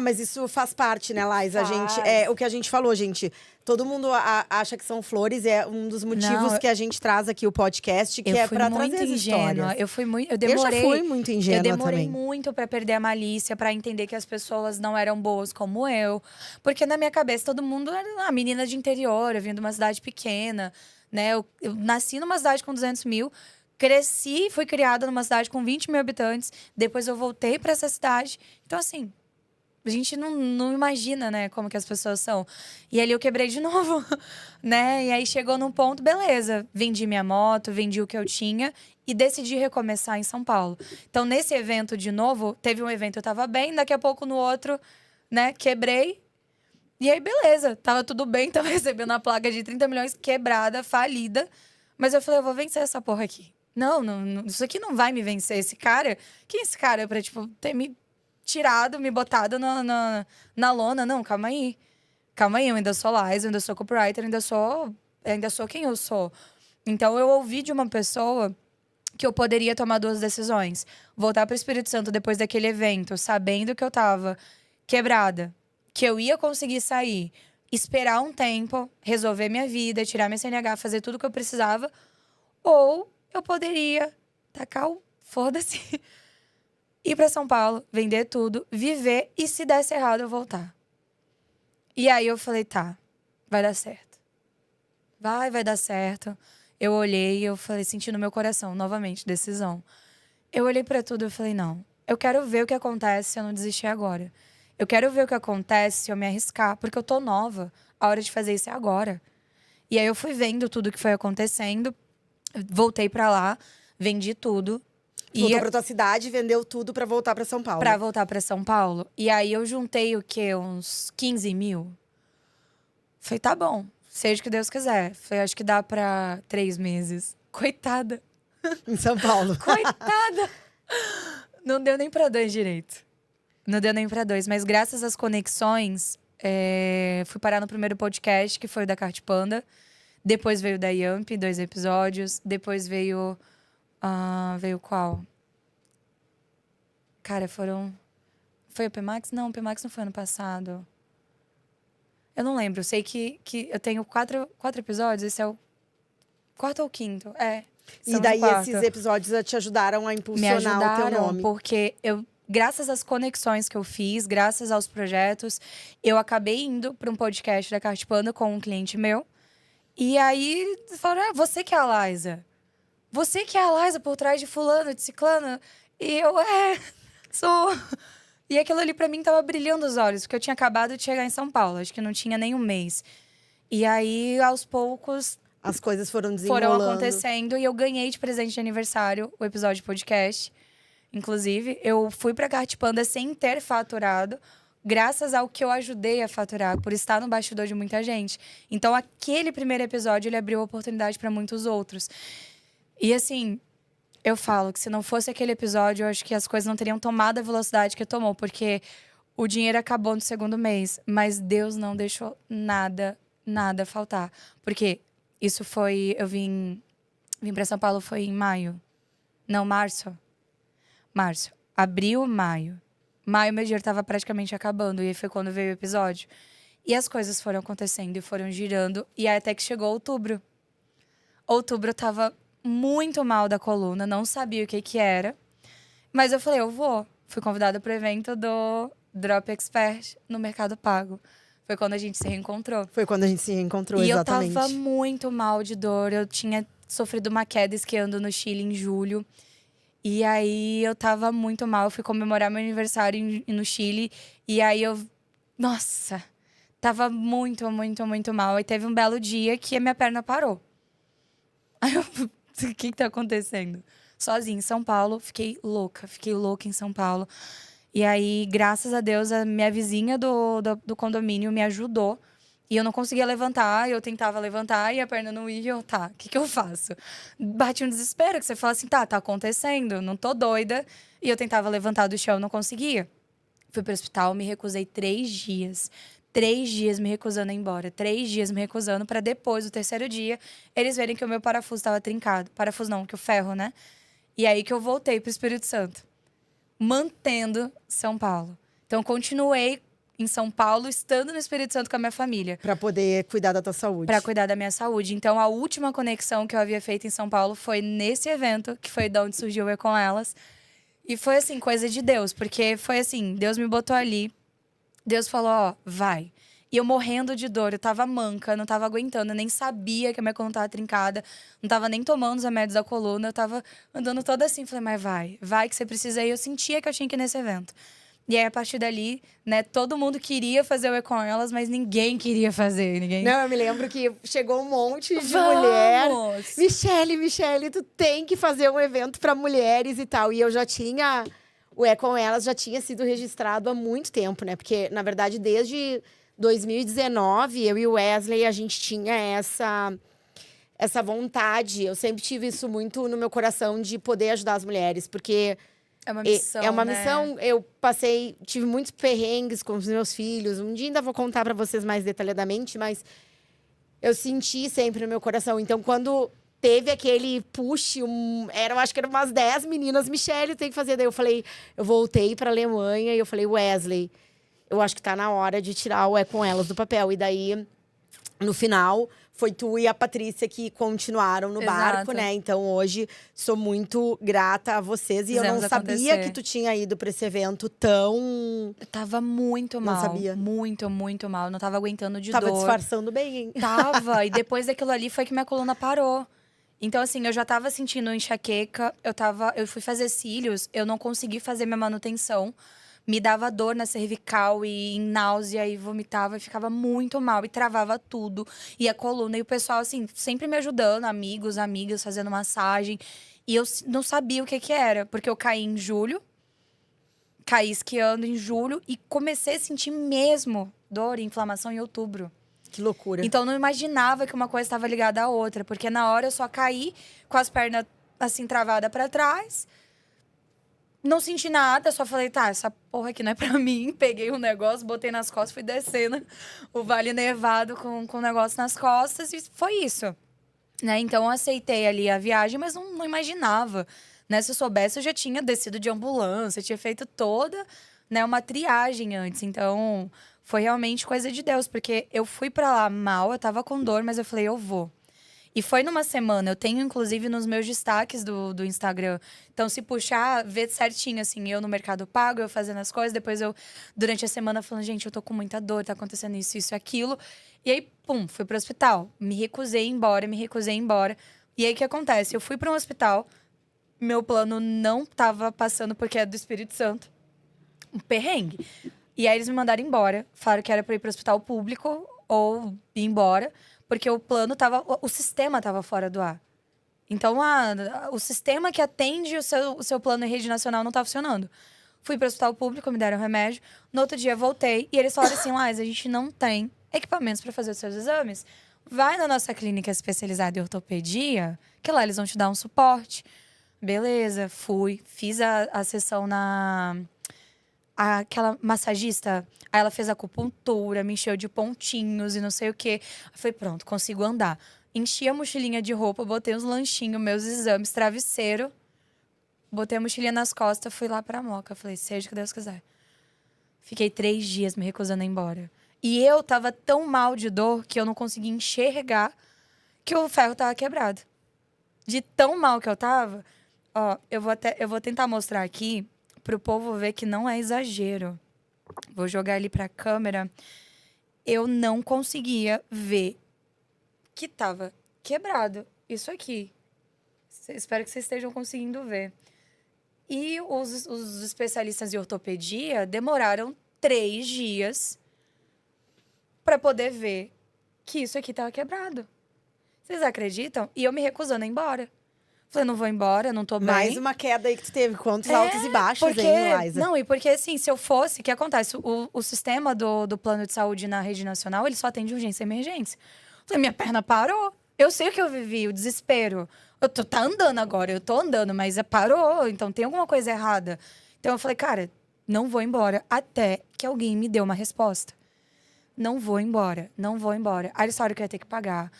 S2: Mas isso faz parte, né, Laís? A gente,
S1: Faz.
S2: o que a gente falou, gente. Todo mundo acha que são flores. É um dos motivos que a gente traz aqui o podcast, que é pra trazer as histórias.
S1: Eu demorei.
S2: Eu já fui muito ingênua
S1: Eu demorei
S2: também.
S1: muito pra perder a malícia, pra entender que as pessoas não eram boas como eu. Porque na minha cabeça, todo mundo era uma menina de interior. Eu vim de uma cidade pequena, né? Eu nasci numa cidade com 200 mil. Cresci, fui criada numa cidade com 20 mil habitantes. Depois eu voltei pra essa cidade. Então, assim… A gente não imagina, né, como que as pessoas são. E ali eu quebrei de novo, né? E aí chegou num ponto, beleza. Vendi minha moto, vendi o que eu tinha e decidi recomeçar em São Paulo. Então, nesse evento de novo, teve um evento, eu tava bem, daqui a pouco no outro, né, quebrei. E aí, beleza, tava tudo bem, tava recebendo uma placa de 30 milhões quebrada, falida. Mas eu falei, eu vou vencer essa porra aqui. Não, isso aqui não vai me vencer. Esse cara, quem é esse cara pra, tipo, ter me tirado, me botado na lona. Não, calma aí. Calma aí, eu ainda sou Laís, eu ainda sou copywriter, eu ainda sou quem eu sou. Então, eu ouvi de uma pessoa que eu poderia tomar 2 decisões. Voltar para o Espírito Santo depois daquele evento, sabendo que eu tava quebrada, que eu ia conseguir sair, esperar um tempo, resolver minha vida, tirar minha CNH, fazer tudo o que eu precisava. Ou eu poderia tacar o foda-se, ir para São Paulo, vender tudo, viver e se desse errado eu voltar. E aí eu falei, tá, vai dar certo. Vai dar certo. Eu olhei, eu falei, senti no meu coração, novamente, decisão. Eu olhei para tudo e falei, não, eu quero ver o que acontece se eu não desistir agora. Eu quero ver o que acontece se eu me arriscar, porque eu tô nova. A hora de fazer isso é agora. E aí eu fui vendo tudo que foi acontecendo, voltei para lá, vendi tudo.
S2: Voltou pra tua cidade, vendeu tudo pra voltar pra São Paulo.
S1: Pra voltar pra São Paulo. E aí eu juntei o quê? Uns 15 mil? Falei, tá bom, seja o que Deus quiser. Falei, acho que dá pra 3 meses. Coitada.
S2: Em São Paulo.
S1: Coitada. Não deu nem pra 2 direito. Não deu nem pra 2. Mas graças às conexões, fui parar no primeiro podcast, que foi o da Cart Panda. Depois veio o da Yamp, 2 episódios. Depois veio… veio qual? Cara, foi o PMax? Não, o PMax não foi ano passado. Eu não lembro. Eu sei que eu tenho 4 episódios. Esse é o 4º ou 5º.
S2: E daí esses episódios te ajudaram a impulsionar o teu nome.
S1: Porque graças às conexões que eu fiz, graças aos projetos, eu acabei indo para um podcast da Cart Panda com um cliente meu. E aí, falaram, você que é a Liza. Você que é a Liza por trás de fulano, de ciclano. E eu, sou… E aquilo ali pra mim tava brilhando os olhos, porque eu tinha acabado de chegar em São Paulo. Acho que não tinha nem um mês. E aí, aos poucos…
S2: As coisas foram desenrolando.
S1: Foram acontecendo. E eu ganhei de presente de aniversário o episódio de podcast. Inclusive, eu fui pra Cart Panda sem ter faturado, graças ao que eu ajudei a faturar, por estar no bastidor de muita gente. Então, aquele primeiro episódio, ele abriu oportunidade pra muitos outros. E assim, eu falo que se não fosse aquele episódio, eu acho que as coisas não teriam tomado a velocidade que tomou. Porque o dinheiro acabou no 2º mês, mas Deus não deixou nada faltar. Porque isso foi… Eu vim pra São Paulo foi em maio. Não, março. Abril, maio. Maio, meu dinheiro tava praticamente acabando. E aí foi quando veio o episódio. E as coisas foram acontecendo e foram girando. E aí até que chegou outubro. Outubro eu tava muito mal da coluna, não sabia o que era. Mas eu falei, eu vou. Fui convidada pro evento Drop Expert no Mercado Pago. Foi quando a gente se reencontrou.
S2: Foi quando a gente se reencontrou,
S1: E
S2: exatamente.
S1: eu tava muito mal de dor. Eu tinha sofrido uma queda esquiando no Chile em julho. E aí eu tava muito mal. Eu fui comemorar meu aniversário no Chile. E aí nossa, tava muito, muito, muito mal. E teve um belo dia que a minha perna parou. Aí eu, o que tá acontecendo? Sozinha em São Paulo, fiquei louca em São Paulo. E aí, graças a Deus, a minha vizinha do condomínio me ajudou. E eu não conseguia levantar, eu tentava levantar e a perna não ia. E eu, tá, o que eu faço? Bate um desespero, que você fala assim, tá acontecendo, não tô doida. E eu tentava levantar do chão, não conseguia. Fui pro hospital, me recusei 3 dias. 3 dias me recusando a ir embora. 3 dias me recusando pra depois, o terceiro dia, eles verem que o meu parafuso tava trincado. Parafuso não, que o ferro, né? E aí que eu voltei pro Espírito Santo. Mantendo São Paulo. Então, continuei em São Paulo, estando no Espírito Santo com a minha família.
S2: Pra poder cuidar da tua saúde.
S1: Pra cuidar da minha saúde. Então, a última conexão que eu havia feito em São Paulo foi nesse evento, que foi de onde surgiu o É Com Elas. E foi, assim, coisa de Deus. Porque foi assim, Deus me botou ali. Deus falou, ó, vai. E eu morrendo de dor, eu tava manca, não tava aguentando, eu nem sabia que a minha coluna tava trincada, não tava nem tomando os remédios da coluna, eu tava andando toda assim, falei, mas vai que você precisa ir. Eu sentia que eu tinha que ir nesse evento. E aí, a partir dali, né, todo mundo queria fazer o É Com Elas, mas ninguém queria fazer, ninguém...
S2: Não, eu me lembro que chegou um monte de
S1: Vamos!
S2: mulher. Michele, tu tem que fazer um evento pra mulheres e tal. E eu já tinha... O É Com Elas já tinha sido registrado há muito tempo, né? Porque, na verdade, desde 2019, eu e o Wesley, a gente tinha essa vontade. Eu sempre tive isso muito no meu coração de poder ajudar as mulheres. Porque
S1: É uma missão,
S2: é uma
S1: né?
S2: missão. Eu tive muitos perrengues com os meus filhos. Um dia ainda vou contar pra vocês mais detalhadamente, mas eu senti sempre no meu coração. Então, quando teve aquele push, eu acho que eram umas 10 meninas, Michele, tem que fazer. Daí eu falei, eu voltei pra Alemanha e eu falei, Wesley, eu acho que tá na hora de tirar o É Com Elas do papel. E daí, no final, foi tu e a Patrícia que continuaram no barco,
S1: Exato.
S2: né? Então, hoje, sou muito grata a vocês. E eu não
S1: Fizemos
S2: sabia
S1: acontecer.
S2: que tu tinha ido pra esse evento tão...
S1: Eu tava muito
S2: Não
S1: mal.
S2: sabia.
S1: Muito, muito mal. Eu não tava aguentando de
S2: Tava
S1: dor.
S2: disfarçando bem, hein?
S1: Tava. E depois daquilo ali foi que minha coluna parou. Então, assim, eu já tava sentindo enxaqueca. Eu fui fazer cílios, eu não consegui fazer minha manutenção. Me dava dor na cervical e em náusea e vomitava e ficava muito mal e travava tudo. E a coluna. E o pessoal, assim, sempre me ajudando, amigos, amigas, fazendo massagem. E eu não sabia o que era, porque eu caí em julho. Caí esquiando em julho e comecei a sentir mesmo dor e inflamação em outubro.
S2: Que loucura.
S1: Então, eu não imaginava que uma coisa estava ligada à outra. Porque na hora eu só caí com as pernas, assim, travadas para trás. Não senti nada, só falei, tá, essa porra aqui não é pra mim. Peguei um negócio, botei nas costas, fui descendo o Vale Nevado com o negócio nas costas. E foi isso, né? Então, eu aceitei ali a viagem, mas não imaginava, né? Se eu soubesse, eu já tinha descido de ambulância, tinha feito toda, né, uma triagem antes. Então... foi realmente coisa de Deus, porque eu fui pra lá mal, eu tava com dor, mas eu falei, eu vou. E foi numa semana, eu tenho inclusive nos meus destaques do Instagram. Então, se puxar, vê certinho, assim, eu no Mercado Pago, eu fazendo as coisas, depois eu, durante a semana, falando, gente, eu tô com muita dor, tá acontecendo isso, isso e aquilo. E aí, pum, fui pro hospital. Me recusei a ir embora. E aí, o que acontece? Eu fui pra um hospital, meu plano não tava passando porque é do Espírito Santo. Um perrengue. E aí eles me mandaram embora. Falaram que era pra ir pro hospital público ou ir embora. Porque o plano tava... o sistema tava fora do ar. Então, o sistema que atende o seu plano em rede nacional não tá funcionando. Fui pro hospital público, me deram remédio. No outro dia, voltei. E eles falaram assim, Lais, a gente não tem equipamentos pra fazer os seus exames. Vai na nossa clínica especializada em ortopedia, que lá eles vão te dar um suporte. Beleza, fui. Fiz a sessão aquela massagista, aí ela fez acupuntura, me encheu de pontinhos e não sei o quê. Eu falei, pronto, consigo andar. Enchi a mochilinha de roupa, botei uns lanchinhos, meus exames, travesseiro. Botei a mochilinha nas costas, fui lá pra Moca. Falei, seja o que Deus quiser. Fiquei 3 dias me recusando a ir embora. E eu tava tão mal de dor que eu não conseguia enxergar que o ferro tava quebrado. De tão mal que eu tava, ó, eu vou tentar mostrar aqui pro povo ver que não é exagero. Vou jogar ali pra câmera. Eu não conseguia ver que tava quebrado. Isso aqui. Espero que vocês estejam conseguindo ver. E os especialistas em ortopedia demoraram 3 dias para poder ver que isso aqui tava quebrado. Vocês acreditam? E eu me recusando a ir embora. Falei, não vou embora, não tô bem.
S2: Mais uma queda aí que tu teve. Quantos altos e baixos,
S1: porque,
S2: hein, Liza?
S1: Não, e porque assim, se eu fosse, o que acontece? O sistema do plano de saúde na rede nacional, ele só atende urgência e emergência. Falei, minha perna parou. Eu sei o que eu vivi, o desespero. Tá andando agora, eu tô andando, mas parou, então tem alguma coisa errada. Então eu falei, cara, não vou embora até que alguém me dê uma resposta. Não vou embora, não vou embora. Aí eles falaram que eu ia ter que pagar.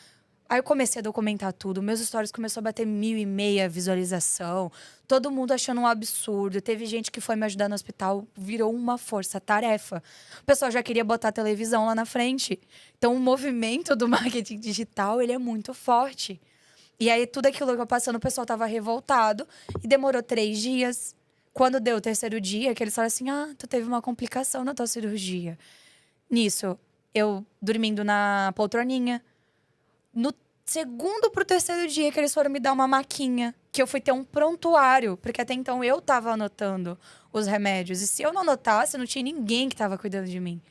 S1: Aí eu comecei a documentar tudo. Meus stories começou a bater 1.500 visualização. Todo mundo achando um absurdo. Teve gente que foi me ajudar no hospital. Virou uma força-tarefa. O pessoal já queria botar a televisão lá na frente. Então, o movimento do marketing digital, ele é muito forte. E aí, tudo aquilo que eu passando, o pessoal tava revoltado. E demorou 3 dias. Quando deu o 3º dia, que eles falaram assim, tu teve uma complicação na tua cirurgia. Nisso, eu dormindo na poltroninha. No 2º pro 3º dia que eles foram me dar uma maquinha, que eu fui ter um prontuário, porque até então eu tava anotando os remédios. E se eu não anotasse, não tinha ninguém que tava cuidando de mim.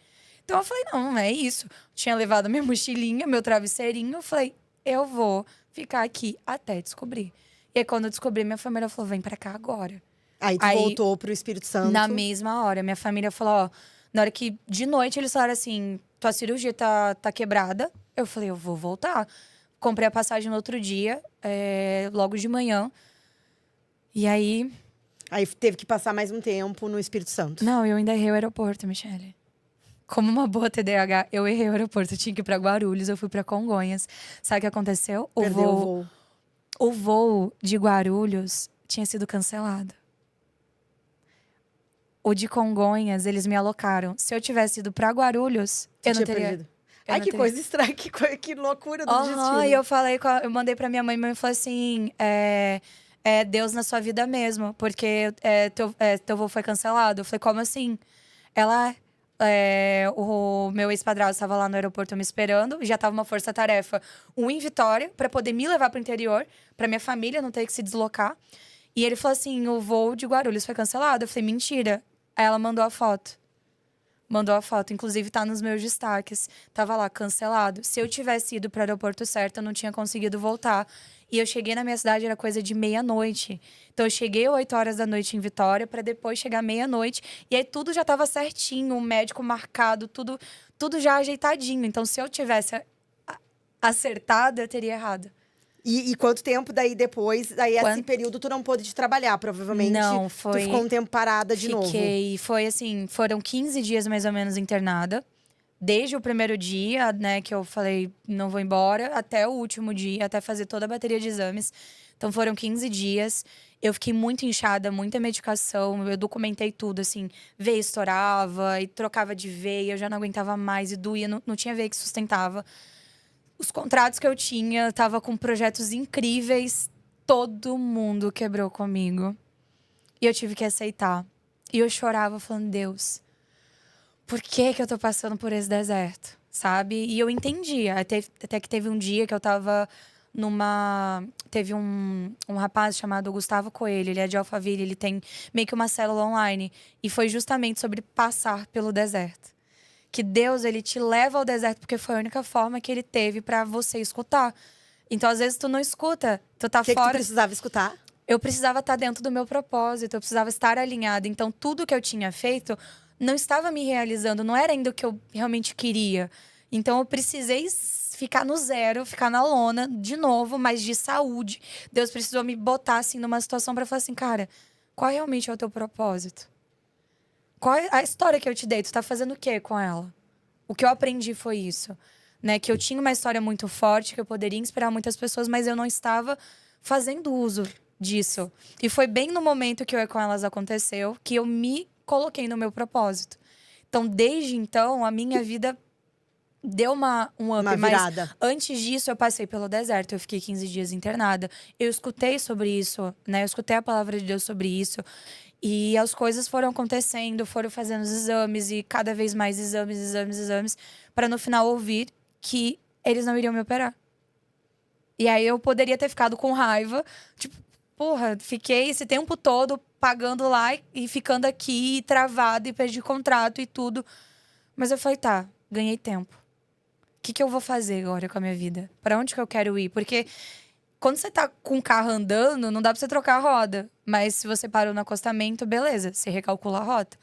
S1: Então eu falei, não é isso. Tinha levado minha mochilinha, meu travesseirinho. Eu falei, eu vou ficar aqui até descobrir. E aí, quando eu descobri, minha família falou, vem pra cá agora.
S2: Aí tu voltou pro Espírito Santo.
S1: Na mesma hora, minha família falou, na hora que de noite eles falaram assim, tua cirurgia tá quebrada. Eu falei, eu vou voltar. Comprei a passagem no outro dia, logo de manhã. E aí...
S2: Aí teve que passar mais um tempo no Espírito Santo.
S1: Não, eu ainda errei o aeroporto, Michele. Como uma boa TDAH, eu errei o aeroporto. Eu tinha que ir pra Guarulhos, eu fui pra Congonhas. Sabe o que aconteceu?
S2: Perdeu o voo.
S1: O voo de Guarulhos tinha sido cancelado. O de Congonhas, eles me alocaram. Se eu tivesse ido pra Guarulhos, eu não teria...
S2: Perdido. Ai, que coisa estranha, que loucura do destino.
S1: E eu falei, eu mandei pra minha mãe falou assim: é Deus na sua vida mesmo, porque teu voo foi cancelado. Eu falei, como assim? Ela, o meu ex-padrasto estava lá no aeroporto me esperando, já tava uma força-tarefa, em Vitória, pra poder me levar pro interior, pra minha família não ter que se deslocar. E ele falou assim: o voo de Guarulhos foi cancelado. Eu falei, mentira. Aí ela mandou a foto. Inclusive tá nos meus destaques. Tava lá, cancelado. Se eu tivesse ido pro aeroporto certo, eu não tinha conseguido voltar. E eu cheguei na minha cidade, era coisa de meia-noite. Então eu cheguei 8 horas da noite em Vitória, pra depois chegar meia-noite. E aí tudo já tava certinho, o médico marcado, tudo já ajeitadinho. Então se eu tivesse acertado, eu teria errado.
S2: E quanto tempo daí depois, esse período tu não pôde trabalhar, provavelmente?
S1: Não, foi...
S2: Tu ficou um tempo parada de novo?
S1: Fiquei, foi assim, foram 15 dias mais ou menos internada. Desde o primeiro dia, né, que eu falei, não vou embora, até o último dia, até fazer toda a bateria de exames. Então foram 15 dias. Eu fiquei muito inchada, muita medicação. Eu documentei tudo, assim, veia estourava e trocava de veia, eu já não aguentava mais e doía, não tinha veia que sustentava. Os contratos que eu tinha, tava com projetos incríveis. Todo mundo quebrou comigo. E eu tive que aceitar. E eu chorava falando, Deus, por que eu tô passando por esse deserto? Sabe? E eu entendia. Até que teve um dia que eu tava Teve um rapaz chamado Gustavo Coelho, ele é de Alphaville, ele tem meio que uma célula online. E foi justamente sobre passar pelo deserto. Que Deus, ele te leva ao deserto porque foi a única forma que ele teve pra você escutar. Então, às vezes, tu não escuta, tu tá fora.
S2: O que tu precisava escutar?
S1: Eu precisava estar dentro do meu propósito, eu precisava estar alinhada. Então, tudo que eu tinha feito não estava me realizando, não era ainda o que eu realmente queria. Então, eu precisei ficar no zero, ficar na lona de novo, mas de saúde. Deus precisou me botar, assim, numa situação pra falar assim, cara, qual realmente é o teu propósito? Qual é a história que eu te dei? Tu tá fazendo o quê com ela? O que eu aprendi foi isso, né? Que eu tinha uma história muito forte, que eu poderia inspirar muitas pessoas, mas eu não estava fazendo uso disso. E foi bem no momento que o É Com Elas aconteceu, que eu me coloquei no meu propósito. Então, desde então, a minha vida deu um up.
S2: Uma virada.
S1: Mas antes disso, eu passei pelo deserto. Eu fiquei 15 dias internada. Eu escutei sobre isso, né? Eu escutei a palavra de Deus sobre isso. E as coisas foram acontecendo, foram fazendo os exames e cada vez mais exames, para no final ouvir que eles não iriam me operar. E aí eu poderia ter ficado com raiva, tipo, porra, fiquei esse tempo todo pagando lá e ficando aqui travado e perdi contrato e tudo. Mas eu falei, tá, ganhei tempo. O que eu vou fazer agora com a minha vida? Pra onde que eu quero ir? Porque quando você tá com o carro andando, não dá pra você trocar a roda. Mas se você parou no acostamento, beleza, você recalcula a rota.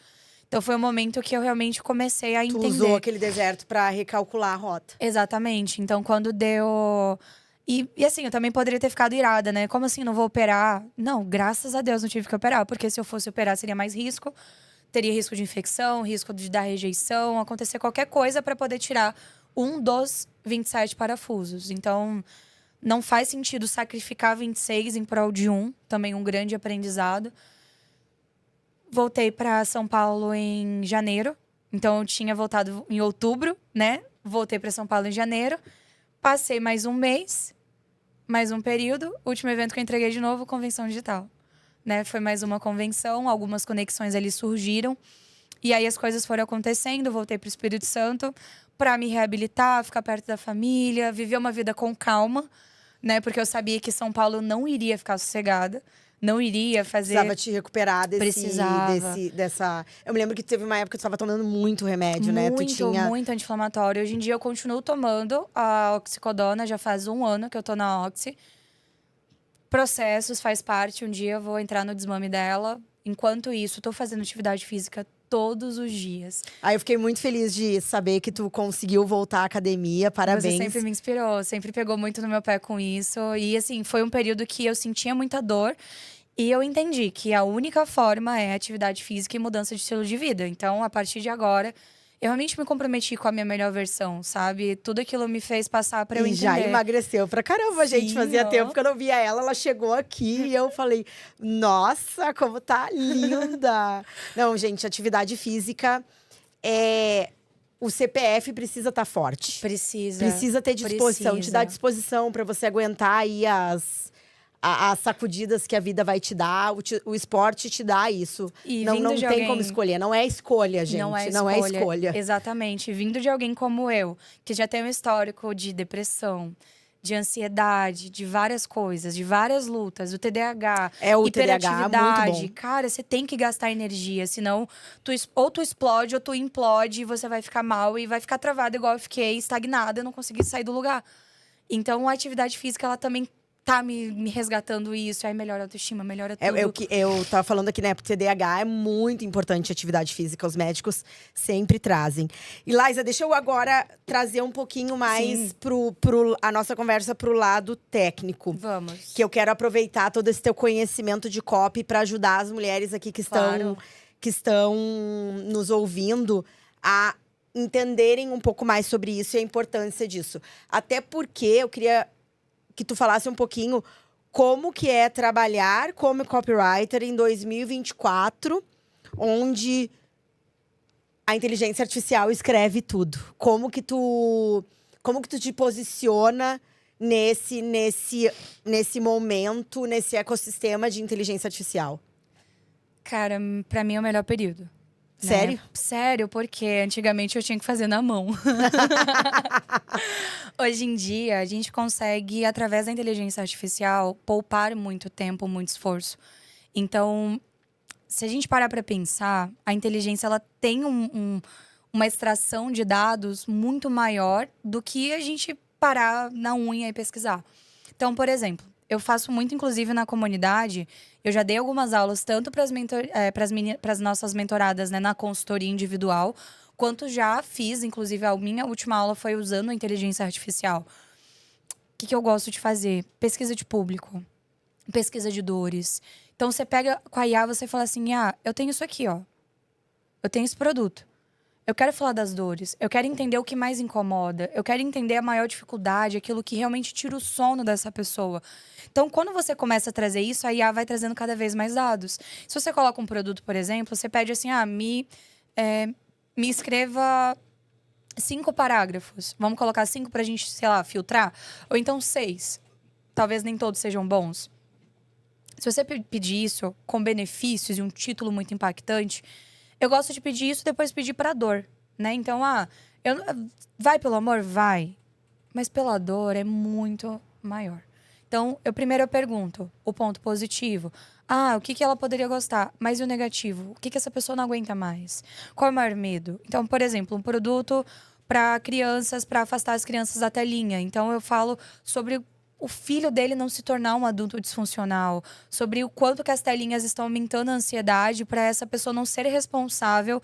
S1: Então foi um momento que eu realmente comecei a entender.
S2: Tu usou aquele deserto pra recalcular a rota.
S1: Exatamente. Então quando deu. E assim, eu também poderia ter ficado irada, né? Como assim, não vou operar? Não, graças a Deus não tive que operar. Porque se eu fosse operar, seria mais risco. Teria risco de infecção, risco de dar rejeição, acontecer qualquer coisa para poder tirar um dos 27 parafusos. Então, não faz sentido sacrificar 26 em prol de um. Também um grande aprendizado. Voltei para São Paulo em janeiro. Então, eu tinha voltado em outubro, né? Voltei para São Paulo em janeiro. Passei mais um mês, mais um período. Último evento que eu entreguei de novo, convenção digital. Né? Foi mais uma convenção, algumas conexões ali surgiram. E aí as coisas foram acontecendo, voltei para o Espírito Santo para me reabilitar, ficar perto da família, viver uma vida com calma, né? Porque eu sabia que São Paulo não iria ficar sossegada, não iria fazer.
S2: Precisava te recuperar
S1: Precisava.
S2: dessa. Eu me lembro que teve uma época que tu estava tomando muito remédio, né? Tu tinha.
S1: Muito anti-inflamatório. Hoje em dia eu continuo tomando a oxicodona, já faz 1 ano que eu tô na Oxy. Processos, faz parte. Um dia eu vou entrar no desmame dela. Enquanto isso, tô fazendo atividade física todos os dias.
S2: Aí eu fiquei muito feliz de saber que tu conseguiu voltar à academia. Parabéns.
S1: Você sempre me inspirou, sempre pegou muito no meu pé com isso. E assim, foi um período que eu sentia muita dor. E eu entendi que a única forma é atividade física e mudança de estilo de vida. Então, a partir de agora, eu realmente me comprometi com a minha melhor versão, sabe? Tudo aquilo me fez passar pra eu entender.
S2: E já emagreceu pra caramba, gente. Fazia tempo que eu não via ela. Ela chegou aqui e eu falei, nossa, como tá linda! Não, gente, atividade física é… O CPF precisa estar forte. Precisa ter disposição. Te dar disposição pra você aguentar aí as sacudidas que a vida vai te dar. O esporte te dá isso.
S1: E
S2: não tem como escolher. Não é escolha, gente. Não é escolha.
S1: Exatamente. Vindo de alguém como eu, que já tem um histórico de depressão, de ansiedade, de várias coisas, de várias lutas, o TDAH,
S2: o
S1: hiperatividade.
S2: TDAH, muito bom.
S1: Cara, você tem que gastar energia, senão ou tu explode ou tu implode e você vai ficar mal e vai ficar travado igual eu fiquei, estagnada, eu não consegui sair do lugar. Então, a atividade física, ela também tá me resgatando isso, aí melhora a autoestima, melhora tudo.
S2: Eu tava falando aqui, né, pro TDAH é muito importante a atividade física, os médicos sempre trazem. E Laísa, deixa eu agora trazer um pouquinho mais a nossa conversa pro lado técnico.
S1: Vamos.
S2: Que eu quero aproveitar todo esse teu conhecimento de copy para ajudar as mulheres aqui que estão nos ouvindo a entenderem um pouco mais sobre isso e a importância disso. Até porque eu queria que tu falasse um pouquinho como que é trabalhar como copywriter em 2024, onde a inteligência artificial escreve tudo. Como que tu te posiciona nesse momento, nesse ecossistema de inteligência artificial?
S1: Cara, pra mim é o melhor período.
S2: Sério?
S1: Né? Sério, porque antigamente eu tinha que fazer na mão. Hoje em dia, a gente consegue, através da inteligência artificial, poupar muito tempo, muito esforço. Então, se a gente parar para pensar, a inteligência ela tem uma extração de dados muito maior do que a gente parar na unha e pesquisar. Então, por exemplo, eu faço muito, inclusive, na comunidade. Eu já dei algumas aulas, tanto para as nossas mentoradas, né, na consultoria individual, quanto já fiz, inclusive, a minha última aula foi usando a inteligência artificial. O que eu gosto de fazer? Pesquisa de público, pesquisa de dores. Então, você pega com a IA, você fala assim, eu tenho isso aqui, ó. Eu tenho esse produto. Eu quero falar das dores, eu quero entender o que mais incomoda, eu quero entender a maior dificuldade, aquilo que realmente tira o sono dessa pessoa. Então, quando você começa a trazer isso, a IA vai trazendo cada vez mais dados. Se você coloca um produto, por exemplo, você pede assim, me escreva 5 parágrafos. Vamos colocar 5 pra gente, sei lá, filtrar? Ou então 6. Talvez nem todos sejam bons. Se você pedir isso com benefícios e um título muito impactante, eu gosto de pedir isso e depois pedir pra dor, né? Então, vai pelo amor? Vai. Mas pela dor é muito maior. Então, eu pergunto o ponto positivo. O que ela poderia gostar? Mas e o negativo? O que essa pessoa não aguenta mais? Qual é o maior medo? Então, por exemplo, um produto para crianças, para afastar as crianças da telinha. Então, eu falo sobre o filho dele não se tornar um adulto disfuncional, sobre o quanto que as telinhas estão aumentando a ansiedade para essa pessoa não ser responsável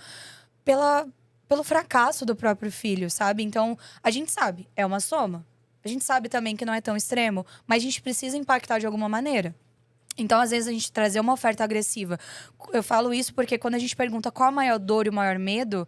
S1: pelo fracasso do próprio filho, sabe? Então, a gente sabe, é uma soma. A gente sabe também que não é tão extremo, mas a gente precisa impactar de alguma maneira. Então, às vezes, a gente trazer uma oferta agressiva. Eu falo isso porque quando a gente pergunta qual a maior dor e o maior medo,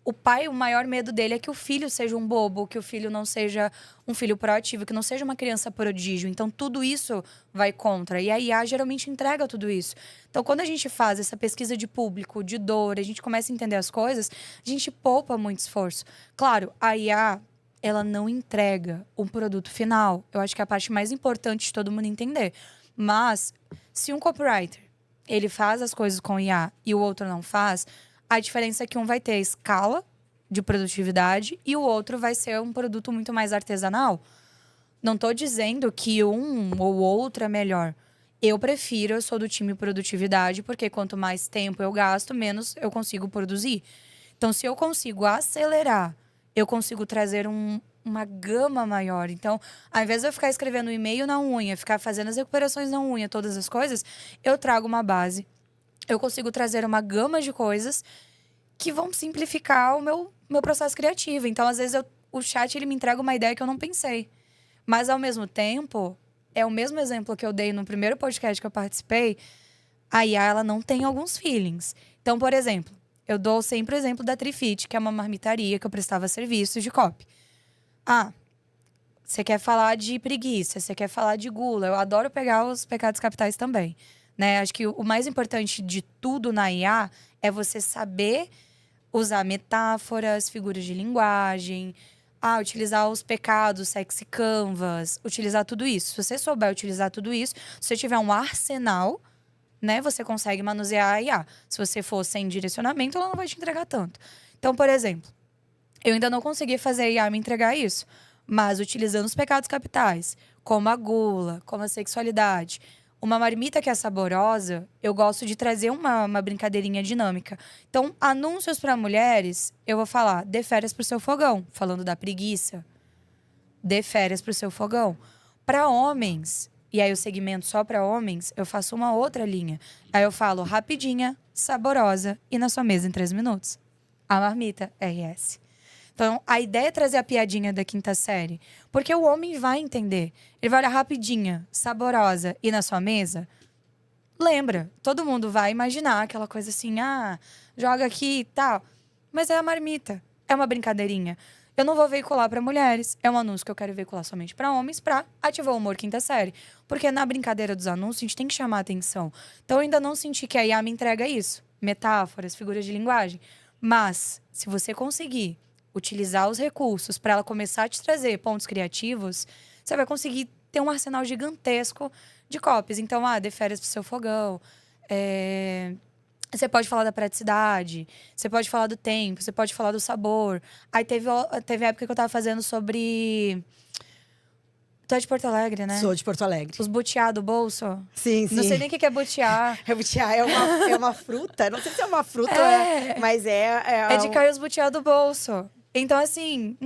S1: o pai, o maior medo dele é que o filho seja um bobo, que o filho não seja um filho proativo, que não seja uma criança prodígio. Então, tudo isso vai contra. E a IA geralmente entrega tudo isso. Então, quando a gente faz essa pesquisa de público, de dor, a gente começa a entender as coisas, a gente poupa muito esforço. Claro, a IA, ela não entrega um produto final. Eu acho que é a parte mais importante de todo mundo entender. Mas, se um copywriter, ele faz as coisas com IA e o outro não faz, a diferença é que um vai ter escala de produtividade e o outro vai ser um produto muito mais artesanal. Não estou dizendo que um ou outro é melhor. Eu sou do time produtividade, porque quanto mais tempo eu gasto, menos eu consigo produzir. Então, se eu consigo acelerar, eu consigo trazer uma gama maior. Então, ao invés de eu ficar escrevendo um e-mail na unha, ficar fazendo as recuperações na unha, todas as coisas, eu trago uma base. Eu consigo trazer uma gama de coisas que vão simplificar o meu processo criativo. Então, às vezes, o chat ele me entrega uma ideia que eu não pensei. Mas, ao mesmo tempo, é o mesmo exemplo que eu dei no primeiro podcast que eu participei, a IA, ela não tem alguns feelings. Então, por exemplo, eu dou sempre o exemplo da Trifit, que é uma marmitaria que eu prestava serviços de copy. Você quer falar de preguiça, você quer falar de gula. Eu adoro pegar os pecados capitais também. Né? Acho que o mais importante de tudo na IA é você saber usar metáforas, figuras de linguagem, utilizar os pecados, sexy canvas, utilizar tudo isso. Se você souber utilizar tudo isso, se você tiver um arsenal, né, você consegue manusear a IA. Se você for sem direcionamento, ela não vai te entregar tanto. Então, por exemplo, eu ainda não consegui fazer a IA me entregar isso, mas utilizando os pecados capitais, como a gula, como a sexualidade, uma marmita que é saborosa, eu gosto de trazer uma brincadeirinha dinâmica. Então, anúncios para mulheres, eu vou falar, dê férias pro seu fogão, falando da preguiça. Dê férias pro seu fogão. Para homens, e aí o segmento só para homens, eu faço uma outra linha. Aí eu falo rapidinha, saborosa e na sua mesa em 3 minutos. A marmita RS. Então, a ideia é trazer a piadinha da quinta série. Porque o homem vai entender. Ele vai olhar rapidinha, saborosa e na sua mesa. Lembra, todo mundo vai imaginar aquela coisa assim, joga aqui e tal. Mas é a marmita, é uma brincadeirinha. Eu não vou veicular para mulheres. É um anúncio que eu quero veicular somente para homens, para ativar o humor quinta série. Porque na brincadeira dos anúncios, a gente tem que chamar a atenção. Então, eu ainda não senti que a IA me entrega isso. Metáforas, figuras de linguagem. Mas, se você conseguir utilizar os recursos para ela começar a te trazer pontos criativos, você vai conseguir ter um arsenal gigantesco de copies. Então, dê férias pro seu fogão. Você pode falar da praticidade, você pode falar do tempo, você pode falar do sabor. Aí teve época que eu tava fazendo sobre... Tu é de Porto Alegre, né?
S2: Sou de Porto Alegre.
S1: Os butiá do bolso.
S2: Sim, sim.
S1: Não sei nem o que é butiá.
S2: Butiá é uma fruta. Não sei se é uma fruta, mas
S1: É de cair os butiá do bolso. Então, assim,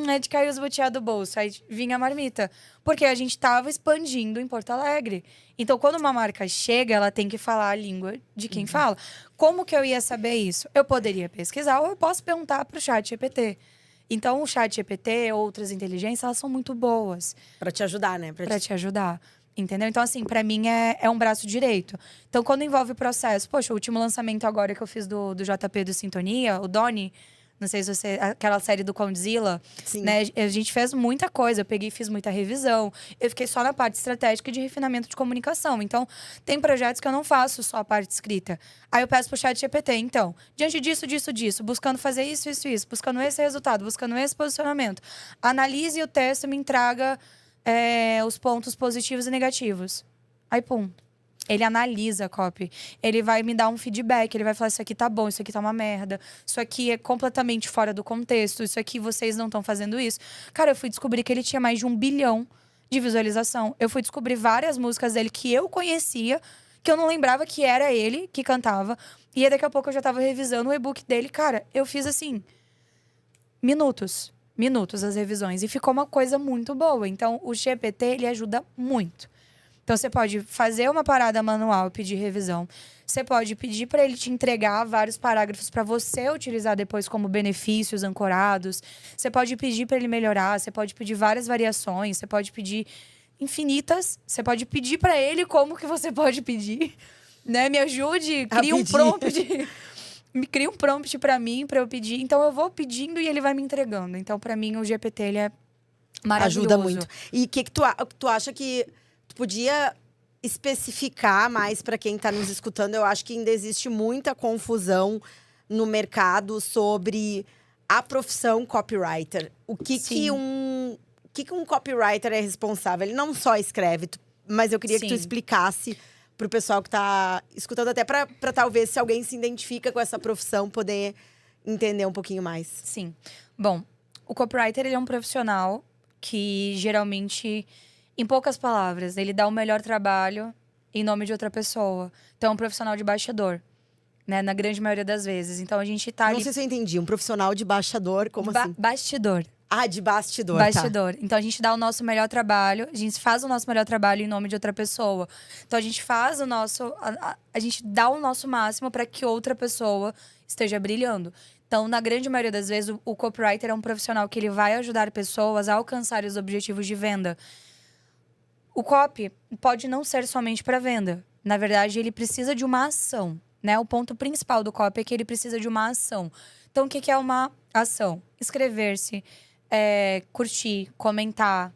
S1: é de cair os butiá do bolso. Aí vinha a marmita. Porque a gente tava expandindo em Porto Alegre. Então, quando uma marca chega, ela tem que falar a língua de quem fala. Como que eu ia saber isso? Eu poderia pesquisar ou eu posso perguntar pro chat GPT. Então, o chat GPT, outras inteligências, elas são muito boas.
S2: Pra te ajudar, né?
S1: Pra te ajudar. Entendeu? Então, assim, pra mim é um braço direito. Então, quando envolve o processo... Poxa, o último lançamento agora que eu fiz do JP do Sintonia, o Doni... Não sei se você... Aquela série do Condzilla.
S2: Sim.
S1: Né? A gente fez muita coisa. Eu peguei e fiz muita revisão. Eu fiquei só na parte estratégica de refinamento de comunicação. Então, tem projetos que eu não faço só a parte escrita. Aí eu peço pro chat GPT. Então, diante disso, buscando fazer isso, buscando esse resultado, buscando esse posicionamento. Analise o texto e me traga os pontos positivos e negativos. Aí, pum. Ele analisa a copy. Ele vai me dar um feedback. Ele vai falar: isso aqui tá bom, isso aqui tá uma merda. Isso aqui é completamente fora do contexto. Isso aqui vocês não estão fazendo isso. Cara, eu fui descobrir que ele tinha mais de 1 bilhão de visualização. Eu fui descobrir várias músicas dele que eu conhecia, que eu não lembrava que era ele que cantava. E aí, daqui a pouco, eu já tava revisando o e-book dele. Cara, eu fiz assim, minutos as revisões. E ficou uma coisa muito boa. Então, o GPT, ele ajuda muito. Então, você pode fazer uma parada manual e pedir revisão. Você pode pedir para ele te entregar vários parágrafos para você utilizar depois como benefícios ancorados. Você pode pedir para ele melhorar. Você pode pedir várias variações. Você pode pedir infinitas. Você pode pedir para ele como que você pode pedir. Né? Me ajude, cria um prompt. Me cria um prompt para mim, para eu pedir. Então, eu vou pedindo e ele vai me entregando. Então, para mim, o GPT, ele é maravilhoso.
S2: Ajuda muito. E o que tu acha que tu podia especificar mais para quem está nos escutando? Eu acho que ainda existe muita confusão no mercado sobre a profissão copywriter. O que um copywriter é responsável? Ele não só escreve, mas eu queria que tu explicasse para o pessoal que está escutando, até para talvez, se alguém se identifica com essa profissão, poder entender um pouquinho mais.
S1: Sim. Bom, o copywriter, ele é um profissional que geralmente, em poucas palavras, ele dá o melhor trabalho em nome de outra pessoa. Então, é um profissional de bastidor, né? Na grande maioria das vezes. Então, a gente tá ali…
S2: Não sei se eu entendi. Um profissional de bastidor, como assim?
S1: Bastidor.
S2: Ah, de bastidor,
S1: Bastidor. Tá. Então, a gente dá o nosso melhor trabalho. A gente faz o nosso melhor trabalho em nome de outra pessoa. Então, a gente faz o nosso… A gente dá o nosso máximo para que outra pessoa esteja brilhando. Então, na grande maioria das vezes, o copywriter é um profissional que ele vai ajudar pessoas a alcançar os objetivos de venda. O copy pode não ser somente para venda. Na verdade, ele precisa de uma ação, né? O ponto principal do copy é que ele precisa de uma ação. Então, o que é uma ação? Inscrever-se, curtir, comentar,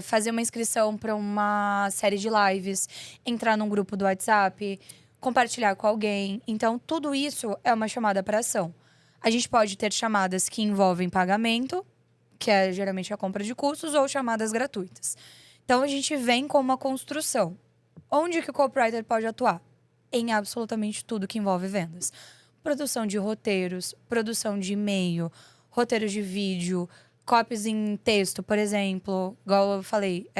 S1: fazer uma inscrição para uma série de lives, entrar num grupo do WhatsApp, compartilhar com alguém. Então, tudo isso é uma chamada para ação. A gente pode ter chamadas que envolvem pagamento, que é geralmente a compra de cursos, ou chamadas gratuitas. Então, a gente vem com uma construção. Onde que o copywriter pode atuar? Em absolutamente tudo que envolve vendas. Produção de roteiros, produção de e-mail, roteiros de vídeo, copies em texto, por exemplo. Igual eu falei,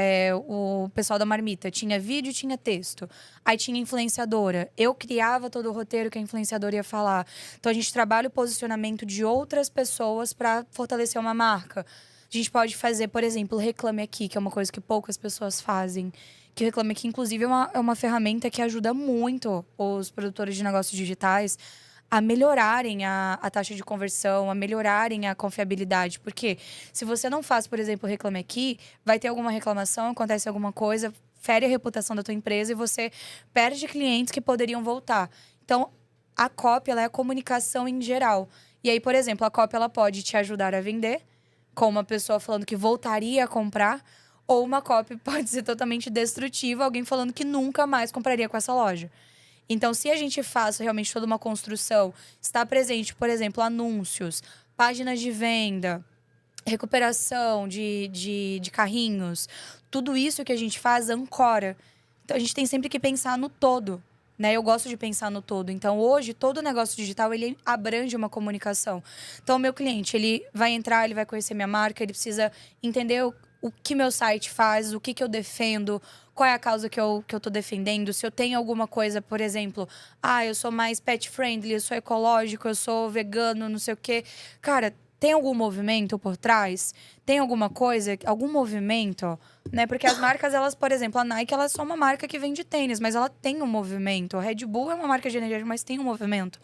S1: o pessoal da Marmita tinha vídeo e tinha texto. Aí tinha influenciadora. Eu criava todo o roteiro que a influenciadora ia falar. Então, a gente trabalha o posicionamento de outras pessoas para fortalecer uma marca. A gente pode fazer, por exemplo, Reclame Aqui, que é uma coisa que poucas pessoas fazem. Que o Reclame Aqui, inclusive, é uma ferramenta que ajuda muito os produtores de negócios digitais a melhorarem a taxa de conversão, a melhorarem a confiabilidade. Porque se você não faz, por exemplo, Reclame Aqui, vai ter alguma reclamação, acontece alguma coisa, fere a reputação da tua empresa e você perde clientes que poderiam voltar. Então, a copy, ela é a comunicação em geral. E aí, por exemplo, a copy, ela pode te ajudar a vender, com uma pessoa falando que voltaria a comprar, ou uma copy pode ser totalmente destrutiva, alguém falando que nunca mais compraria com essa loja. Então, se a gente faz realmente toda uma construção, está presente, por exemplo, anúncios, páginas de venda, recuperação de carrinhos, tudo isso que a gente faz ancora. Então, a gente tem sempre que pensar no todo, né? Eu gosto de pensar no todo. Então, hoje, todo negócio digital, ele abrange uma comunicação. Então, o meu cliente, ele vai entrar, ele vai conhecer minha marca, ele precisa entender o que meu site faz, o que eu defendo, qual é a causa que eu tô defendendo, se eu tenho alguma coisa, por exemplo, eu sou mais pet friendly, eu sou ecológico, eu sou vegano, não sei o quê. Cara, tem algum movimento por trás? Tem alguma coisa, algum movimento, né? Porque as marcas, elas, por exemplo, a Nike, ela é só uma marca que vende tênis, mas ela tem um movimento. A Red Bull é uma marca de energia, mas tem um movimento.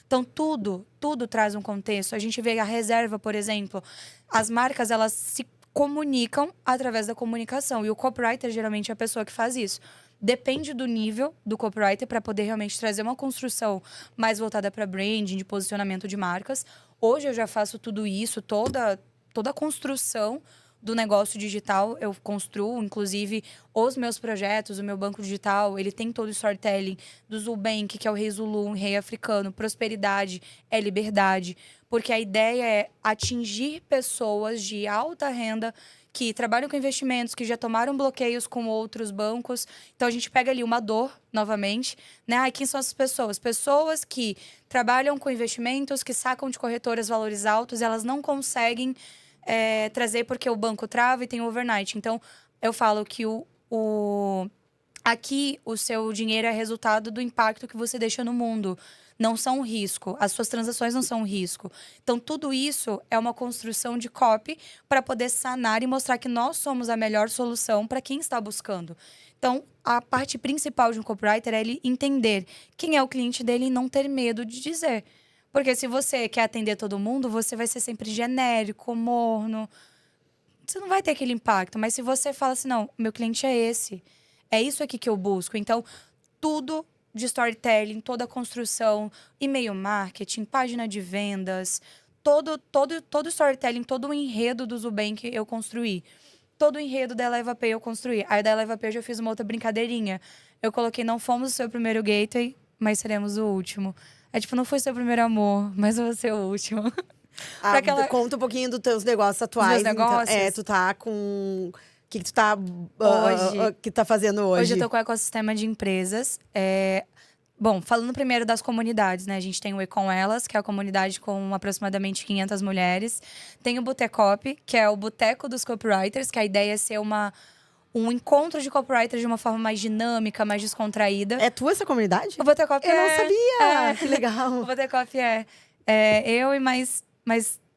S1: Então, tudo traz um contexto. A gente vê a Reserva, por exemplo. As marcas, elas se comunicam através da comunicação. E o copywriter, geralmente, é a pessoa que faz isso. Depende do nível do copywriter para poder realmente trazer uma construção mais voltada para branding, de posicionamento de marcas. Hoje, eu já faço tudo isso, toda a construção do negócio digital, eu construo, inclusive, os meus projetos, o meu banco digital, ele tem todo o storytelling do Zulbank, que é o rei Zulu, um rei africano. Prosperidade é liberdade. Porque a ideia é atingir pessoas de alta renda que trabalham com investimentos, que já tomaram bloqueios com outros bancos. Então, a gente pega ali uma dor, novamente, né? Ai, quem são essas pessoas? Pessoas que trabalham com investimentos, que sacam de corretoras valores altos, elas não conseguem trazer porque o banco trava e tem overnight. Então, eu falo que aqui, o seu dinheiro é resultado do impacto que você deixa no mundo. Não são um risco. As suas transações não são um risco. Então, tudo isso é uma construção de copy para poder sanar e mostrar que nós somos a melhor solução para quem está buscando. Então, a parte principal de um copywriter é ele entender quem é o cliente dele e não ter medo de dizer. Porque se você quer atender todo mundo, você vai ser sempre genérico, morno. Você não vai ter aquele impacto. Mas se você fala assim, não, meu cliente é esse. É isso aqui que eu busco. Então, tudo de storytelling, toda a construção, e-mail marketing, página de vendas, todo storytelling, todo o enredo do Zubank eu construí. Todo o enredo da ElevaPay eu construí. Aí da ElevaPay eu já fiz uma outra brincadeirinha. Eu coloquei, não fomos o seu primeiro gateway, mas seremos o último. É tipo, não foi seu primeiro amor, mas eu vou ser o último.
S2: Conta um pouquinho dos teus negócios atuais.
S1: Dos meus negócios?
S2: Então, tu tá com… O que tu tá,
S1: Hoje,
S2: que tá fazendo hoje?
S1: Hoje eu tô com o ecossistema de empresas. Bom, falando primeiro das comunidades, né? A gente tem o E com Elas, que é a comunidade com aproximadamente 500 mulheres. Tem o Botecop, que é o boteco dos copywriters, que a ideia é ser um encontro de copywriters de uma forma mais dinâmica, mais descontraída.
S2: É tua essa comunidade?
S1: O Botecop
S2: Eu não sabia! Que legal!
S1: O Botecop eu e mais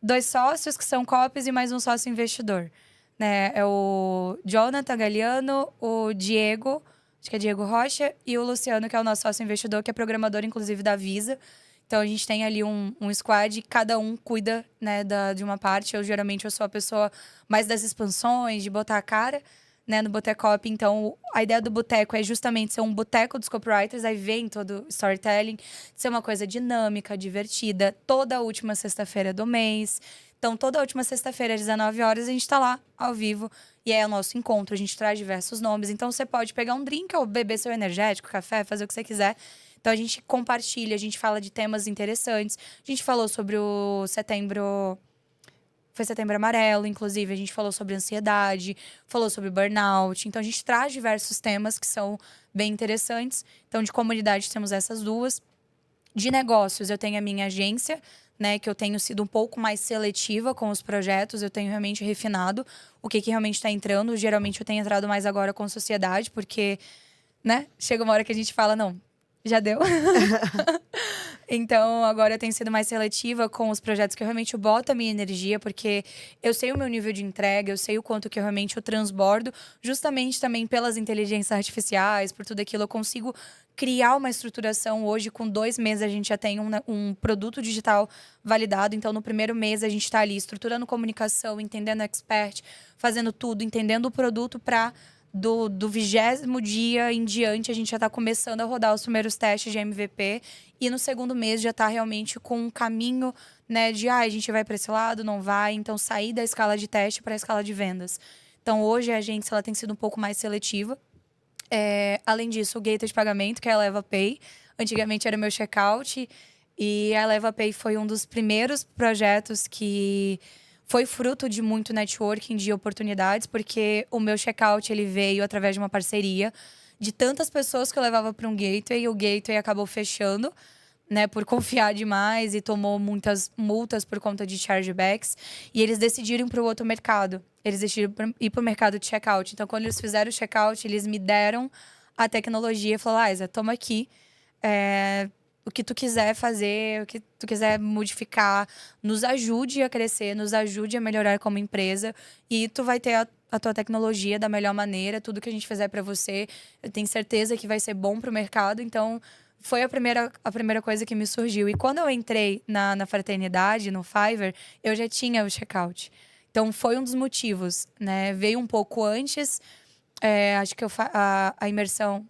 S1: 2 sócios, que são copies, e mais um sócio investidor. Né? É o Jonathan Galiano, o Diego, acho que é Diego Rocha, e o Luciano, que é o nosso sócio investidor, que é programador, inclusive, da Visa. Então, a gente tem ali um squad, cada um cuida, né, de uma parte. Geralmente, eu sou a pessoa mais das expansões, de botar a cara, né, no Botecop. Então, a ideia do boteco é justamente ser um boteco dos copywriters, aí vem todo o storytelling, ser uma coisa dinâmica, divertida, toda a última sexta-feira do mês. Então, toda a última sexta-feira, às 19 horas, a gente tá lá, ao vivo. E é o nosso encontro, a gente traz diversos nomes. Então, você pode pegar um drink ou beber seu energético, café, fazer o que você quiser. Então, a gente compartilha, a gente fala de temas interessantes. A gente falou sobre o setembro… Foi Setembro Amarelo, inclusive. A gente falou sobre ansiedade, falou sobre burnout. Então, a gente traz diversos temas que são bem interessantes. Então, de comunidade, temos essas duas. De negócios, eu tenho a minha agência, né, que eu tenho sido um pouco mais seletiva com os projetos, eu tenho realmente refinado o que realmente está entrando. Geralmente eu tenho entrado mais agora com sociedade, porque, né, chega uma hora que a gente fala, não, já deu. Então, agora eu tenho sido mais seletiva com os projetos que eu realmente boto a minha energia, porque eu sei o meu nível de entrega, eu sei o quanto que eu realmente transbordo, justamente também pelas inteligências artificiais, por tudo aquilo, eu consigo criar uma estruturação. Hoje, com 2 meses, a gente já tem um produto digital validado. Então, no primeiro mês, a gente está ali estruturando comunicação, entendendo expert, fazendo tudo, entendendo o produto para… Do 20º dia em diante, a gente já está começando a rodar os primeiros testes de MVP. E no segundo mês já está realmente com um caminho, né, de a gente vai para esse lado, não vai. Então, sair da escala de teste para a escala de vendas. Então, hoje a agência ela tem sido um pouco mais seletiva. Além disso, o gateway de pagamento, que é a ElevaPay. Antigamente era o meu checkout. E a ElevaPay foi um dos primeiros projetos que… Foi fruto de muito networking, de oportunidades, porque o meu checkout ele veio através de uma parceria de tantas pessoas que eu levava para um gateway, e o gateway acabou fechando, né, por confiar demais, e tomou muitas multas por conta de chargebacks, e eles decidiram ir para o outro mercado. Eles decidiram ir para o mercado de checkout. Então, quando eles fizeram o checkout, eles me deram a tecnologia e falaram, Liza, toma aqui. O que tu quiser fazer, o que tu quiser modificar, nos ajude a crescer, nos ajude a melhorar como empresa. E tu vai ter a tua tecnologia da melhor maneira. Tudo que a gente fizer para você, eu tenho certeza que vai ser bom pro mercado. Então, foi a primeira coisa que me surgiu. E quando eu entrei na fraternidade, no Fiverr, eu já tinha o checkout. Então, foi um dos motivos, né? Veio um pouco antes… acho que a imersão…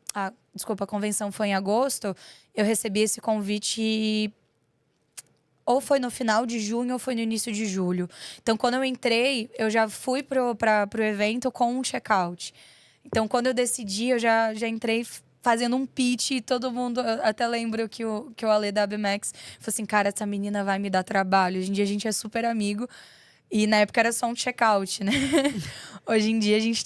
S1: Desculpa, a convenção foi em agosto. Eu recebi esse convite ou foi no final de junho ou foi no início de julho. Então, quando eu entrei, eu já fui pro evento com um checkout. Então, quando eu decidi, eu já entrei fazendo um pitch e todo mundo… Eu até lembro que o Ale da ABMax falou assim, cara, essa menina vai me dar trabalho. Hoje em dia, a gente é super amigo. E na época era só um checkout, né? Hoje em dia a gente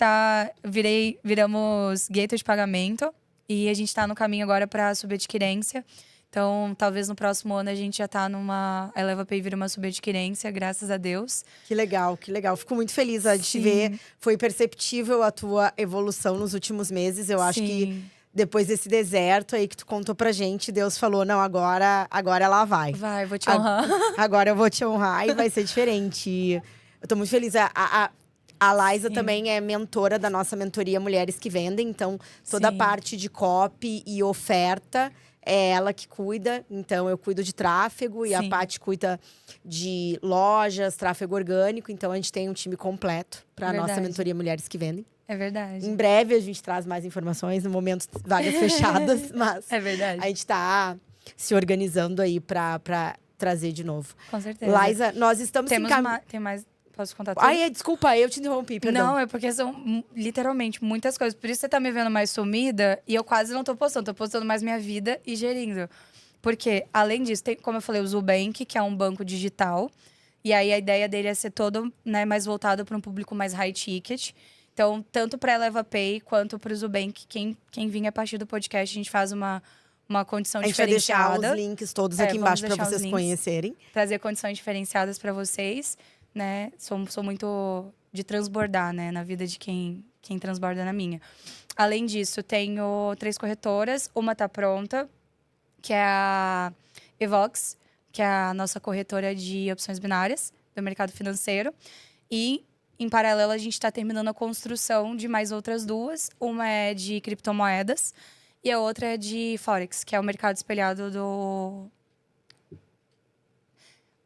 S1: viramos gateway de pagamento. E a gente tá no caminho agora pra subadquirência. Então, talvez no próximo ano a gente já tá numa… A Eleva Pay vira uma subadquirência, graças a Deus.
S2: Que legal, que legal. Fico muito feliz de te ver. Foi perceptível a tua evolução nos últimos meses. Eu acho que depois desse deserto aí que tu contou pra gente, Deus falou, não, agora ela vai.
S1: Vai, vou te honrar.
S2: Agora eu vou te honrar e vai ser diferente. Eu tô muito feliz. A Laísa também é mentora da nossa mentoria Mulheres que Vendem. Então, toda a parte de copy e oferta é ela que cuida. Então, eu cuido de tráfego e a Paty cuida de lojas, tráfego orgânico. Então, a gente tem um time completo para a nossa mentoria Mulheres que Vendem.
S1: É verdade.
S2: Em breve, a gente traz mais informações. No momento, vagas fechadas. Mas
S1: é verdade.
S2: A gente tá se organizando aí para trazer de novo.
S1: Com certeza.
S2: Laísa, nós estamos…
S1: Tem mais… Posso contar tudo?
S2: Ai, desculpa, eu te interrompi, perdão.
S1: Não, é porque são literalmente muitas coisas. Por isso você tá me vendo mais sumida e eu quase não tô postando. Tô postando mais minha vida e gerindo. Porque, além disso, tem, como eu falei, o Zubank, que é um banco digital. E aí, a ideia dele é ser todo, né, mais voltado para um público mais high ticket. Então, tanto para Eleva Pay quanto para o Zubank, quem vinha a partir do podcast, a gente faz uma condição diferenciada.
S2: A gente vai deixar os links todos aqui embaixo para vocês conhecerem.
S1: Trazer condições diferenciadas para vocês. Né? Sou muito de transbordar, né? Na vida de quem transborda na minha. Além disso, tenho 3 corretoras. Uma tá pronta, que é a Evox, que é a nossa corretora de opções binárias do mercado financeiro. E, em paralelo, a gente está terminando a construção de mais outras 2. Uma é de criptomoedas e a outra é de Forex, que é o mercado espelhado do…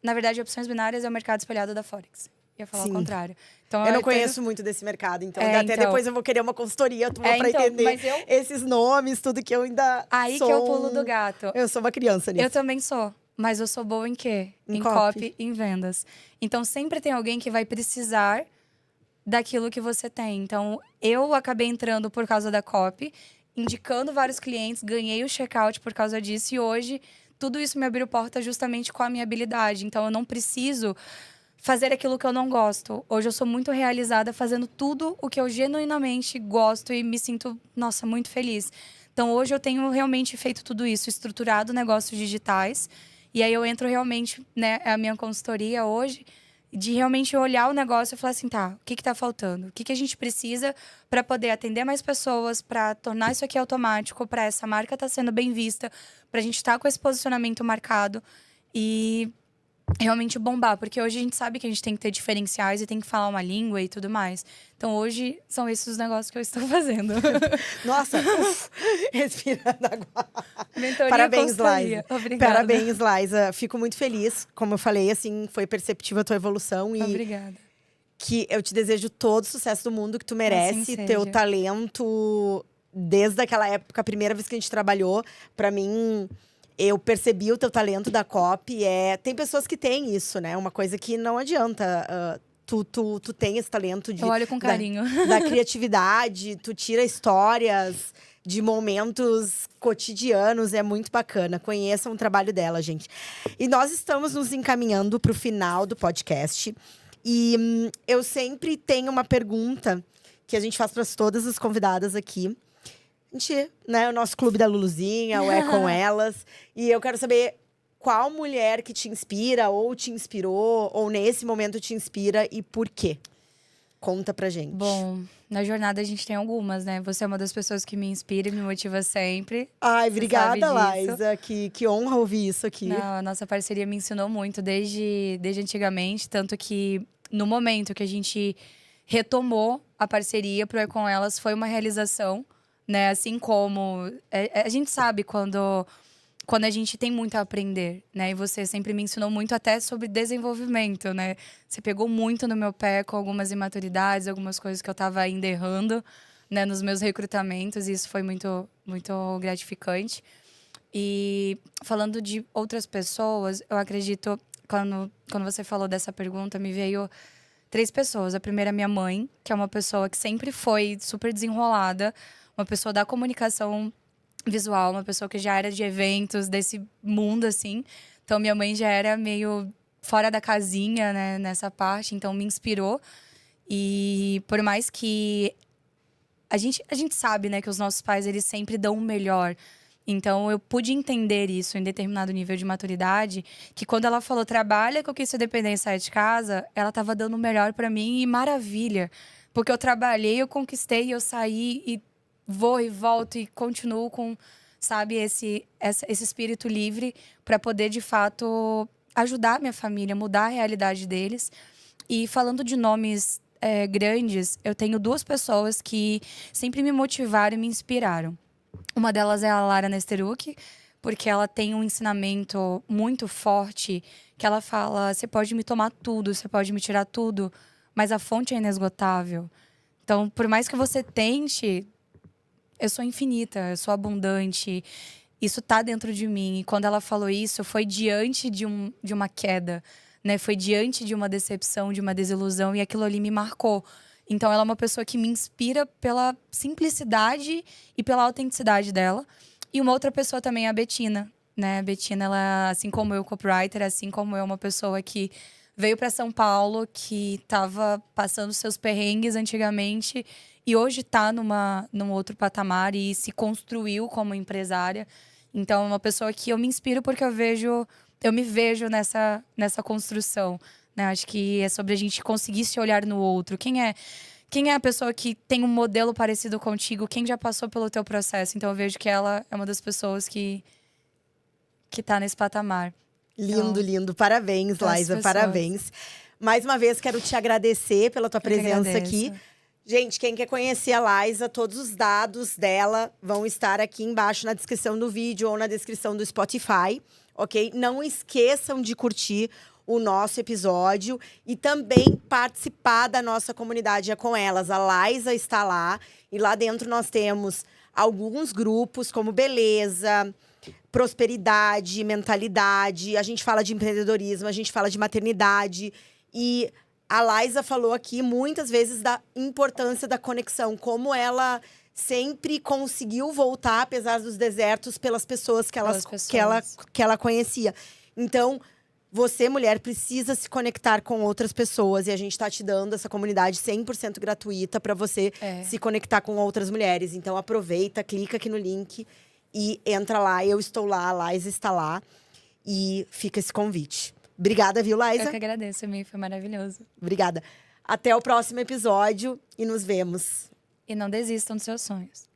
S1: Na verdade, opções binárias é o mercado espelhado da Forex. Ia falar o contrário. Então,
S2: eu não conheço muito desse mercado, então até depois eu vou querer uma consultoria tua pra entender esses nomes, tudo que eu ainda
S1: Aí que é o pulo do gato.
S2: Eu sou uma criança nisso.
S1: Eu também sou. Mas eu sou boa em quê? Em copy, em vendas. Então, sempre tem alguém que vai precisar daquilo que você tem. Então, eu acabei entrando por causa da copy, indicando vários clientes, ganhei o checkout por causa disso. E hoje… Tudo isso me abriu porta justamente com a minha habilidade. Então, eu não preciso fazer aquilo que eu não gosto. Hoje, eu sou muito realizada fazendo tudo o que eu genuinamente gosto e me sinto, nossa, muito feliz. Então, hoje, eu tenho realmente feito tudo isso, estruturado negócios digitais. E aí, eu entro realmente, né, a minha consultoria hoje, de realmente olhar o negócio e falar assim, tá, o que tá faltando? O que a gente precisa para poder atender mais pessoas, para tornar isso aqui automático, para essa marca estar sendo bem vista, pra gente estar com esse posicionamento marcado e realmente bombar. Porque hoje a gente sabe que a gente tem que ter diferenciais e tem que falar uma língua e tudo mais. Então, hoje, são esses os negócios que eu estou fazendo.
S2: Nossa, respirando agora.
S1: Mentoria,
S2: parabéns, Laísa.
S1: Obrigada.
S2: Parabéns, Laísa. Fico muito feliz. Como eu falei, assim, foi perceptível a tua evolução. E
S1: obrigada.
S2: Que eu te desejo todo o sucesso do mundo que tu merece.
S1: Assim
S2: teu talento, desde aquela época, a primeira vez que a gente trabalhou, pra mim… Eu percebi o teu talento da copy. Tem pessoas que têm isso, né? Uma coisa que não adianta… Tu tem esse talento de…
S1: Eu olho com carinho.
S2: Da criatividade, tu tira histórias de momentos cotidianos, é muito bacana. Conheçam o trabalho dela, gente. E nós estamos nos encaminhando para o final do podcast. E eu sempre tenho uma pergunta que a gente faz para todas as convidadas aqui. A gente, né, o nosso clube da Luluzinha, o É Com Elas. E eu quero saber… Qual mulher que te inspira, ou te inspirou, ou nesse momento te inspira e por quê? Conta pra gente.
S1: Bom, na jornada a gente tem algumas, né? Você é uma das pessoas que me inspira e me motiva sempre.
S2: Ai, obrigada, Laísa. Que honra ouvir isso aqui.
S1: Não, a nossa parceria me ensinou muito desde antigamente. Tanto que no momento que a gente retomou a parceria pro É Com Elas, foi uma realização, né? Assim como… a gente sabe quando a gente tem muito a aprender, né? E você sempre me ensinou muito até sobre desenvolvimento, né? Você pegou muito no meu pé com algumas imaturidades, algumas coisas que eu estava ainda errando, né? Nos meus recrutamentos, e isso foi muito, muito gratificante. E falando de outras pessoas, eu acredito… Quando você falou dessa pergunta, me veio 3 pessoas. A primeira é minha mãe, que é uma pessoa que sempre foi super desenrolada, uma pessoa da comunicação visual, uma pessoa que já era de eventos, desse mundo, assim. Então, minha mãe já era meio fora da casinha, né, nessa parte, então me inspirou. E por mais que a gente sabe, né, que os nossos pais, eles sempre dão o melhor. Então, eu pude entender isso em determinado nível de maturidade, que quando ela falou, trabalha que eu quis ser dependente e sair de casa, ela estava dando o melhor para mim e maravilha. Porque eu trabalhei, eu conquistei, eu saí e vou e volto e continuo com, sabe, esse espírito livre para poder, de fato, ajudar minha família, mudar a realidade deles. E falando de nomes grandes, eu tenho 2 pessoas que sempre me motivaram e me inspiraram. Uma delas é a Lara Nesteruk, porque ela tem um ensinamento muito forte, que ela fala, você pode me tomar tudo, você pode me tirar tudo, mas a fonte é inesgotável. Então, por mais que você tente, eu sou infinita, eu sou abundante, isso tá dentro de mim. E quando ela falou isso, foi diante de uma queda, né? Foi diante de uma decepção, de uma desilusão, e aquilo ali me marcou. Então, ela é uma pessoa que me inspira pela simplicidade e pela autenticidade dela. E uma outra pessoa também é a Betina, né? A Betina, ela, assim como eu, copywriter, assim como eu, uma pessoa que veio para São Paulo, que estava passando seus perrengues antigamente e hoje está num outro patamar e se construiu como empresária. Então, é uma pessoa que eu me inspiro porque eu me vejo nessa construção. Né? Acho que é sobre a gente conseguir se olhar no outro. Quem é a pessoa que tem um modelo parecido contigo? Quem já passou pelo teu processo? Então eu vejo que ela é uma das pessoas que tá nesse patamar.
S2: Lindo,
S1: Então,
S2: lindo. Parabéns,
S1: pras
S2: Laísa,
S1: pessoas.
S2: parabéns. Mais uma vez, quero te agradecer pela tua
S1: Eu que
S2: presença
S1: agradeço.
S2: aqui. Gente, quem quer conhecer a Laísa, todos os dados dela vão estar aqui embaixo na descrição do vídeo ou na descrição do Spotify, ok? Não esqueçam de curtir o nosso episódio e também participar da nossa comunidade É Com Elas. A Laísa está lá e lá dentro nós temos alguns grupos como beleza, prosperidade, mentalidade. A gente fala de empreendedorismo, a gente fala de maternidade. E a Laísa falou aqui muitas vezes da importância da conexão, como ela sempre conseguiu voltar, apesar dos desertos, pelas pessoas que ela conhecia. Então, você, mulher, precisa se conectar com outras pessoas. E a gente está te dando essa comunidade 100% gratuita para você se conectar com outras mulheres. Então, aproveita, clica aqui no link e entra lá. Eu estou lá, a Laísa está lá. E fica esse convite. Obrigada, viu, Laísa?
S1: Eu que agradeço, Mi, foi maravilhoso.
S2: Obrigada. Até o próximo episódio e nos vemos.
S1: E não desistam dos seus sonhos.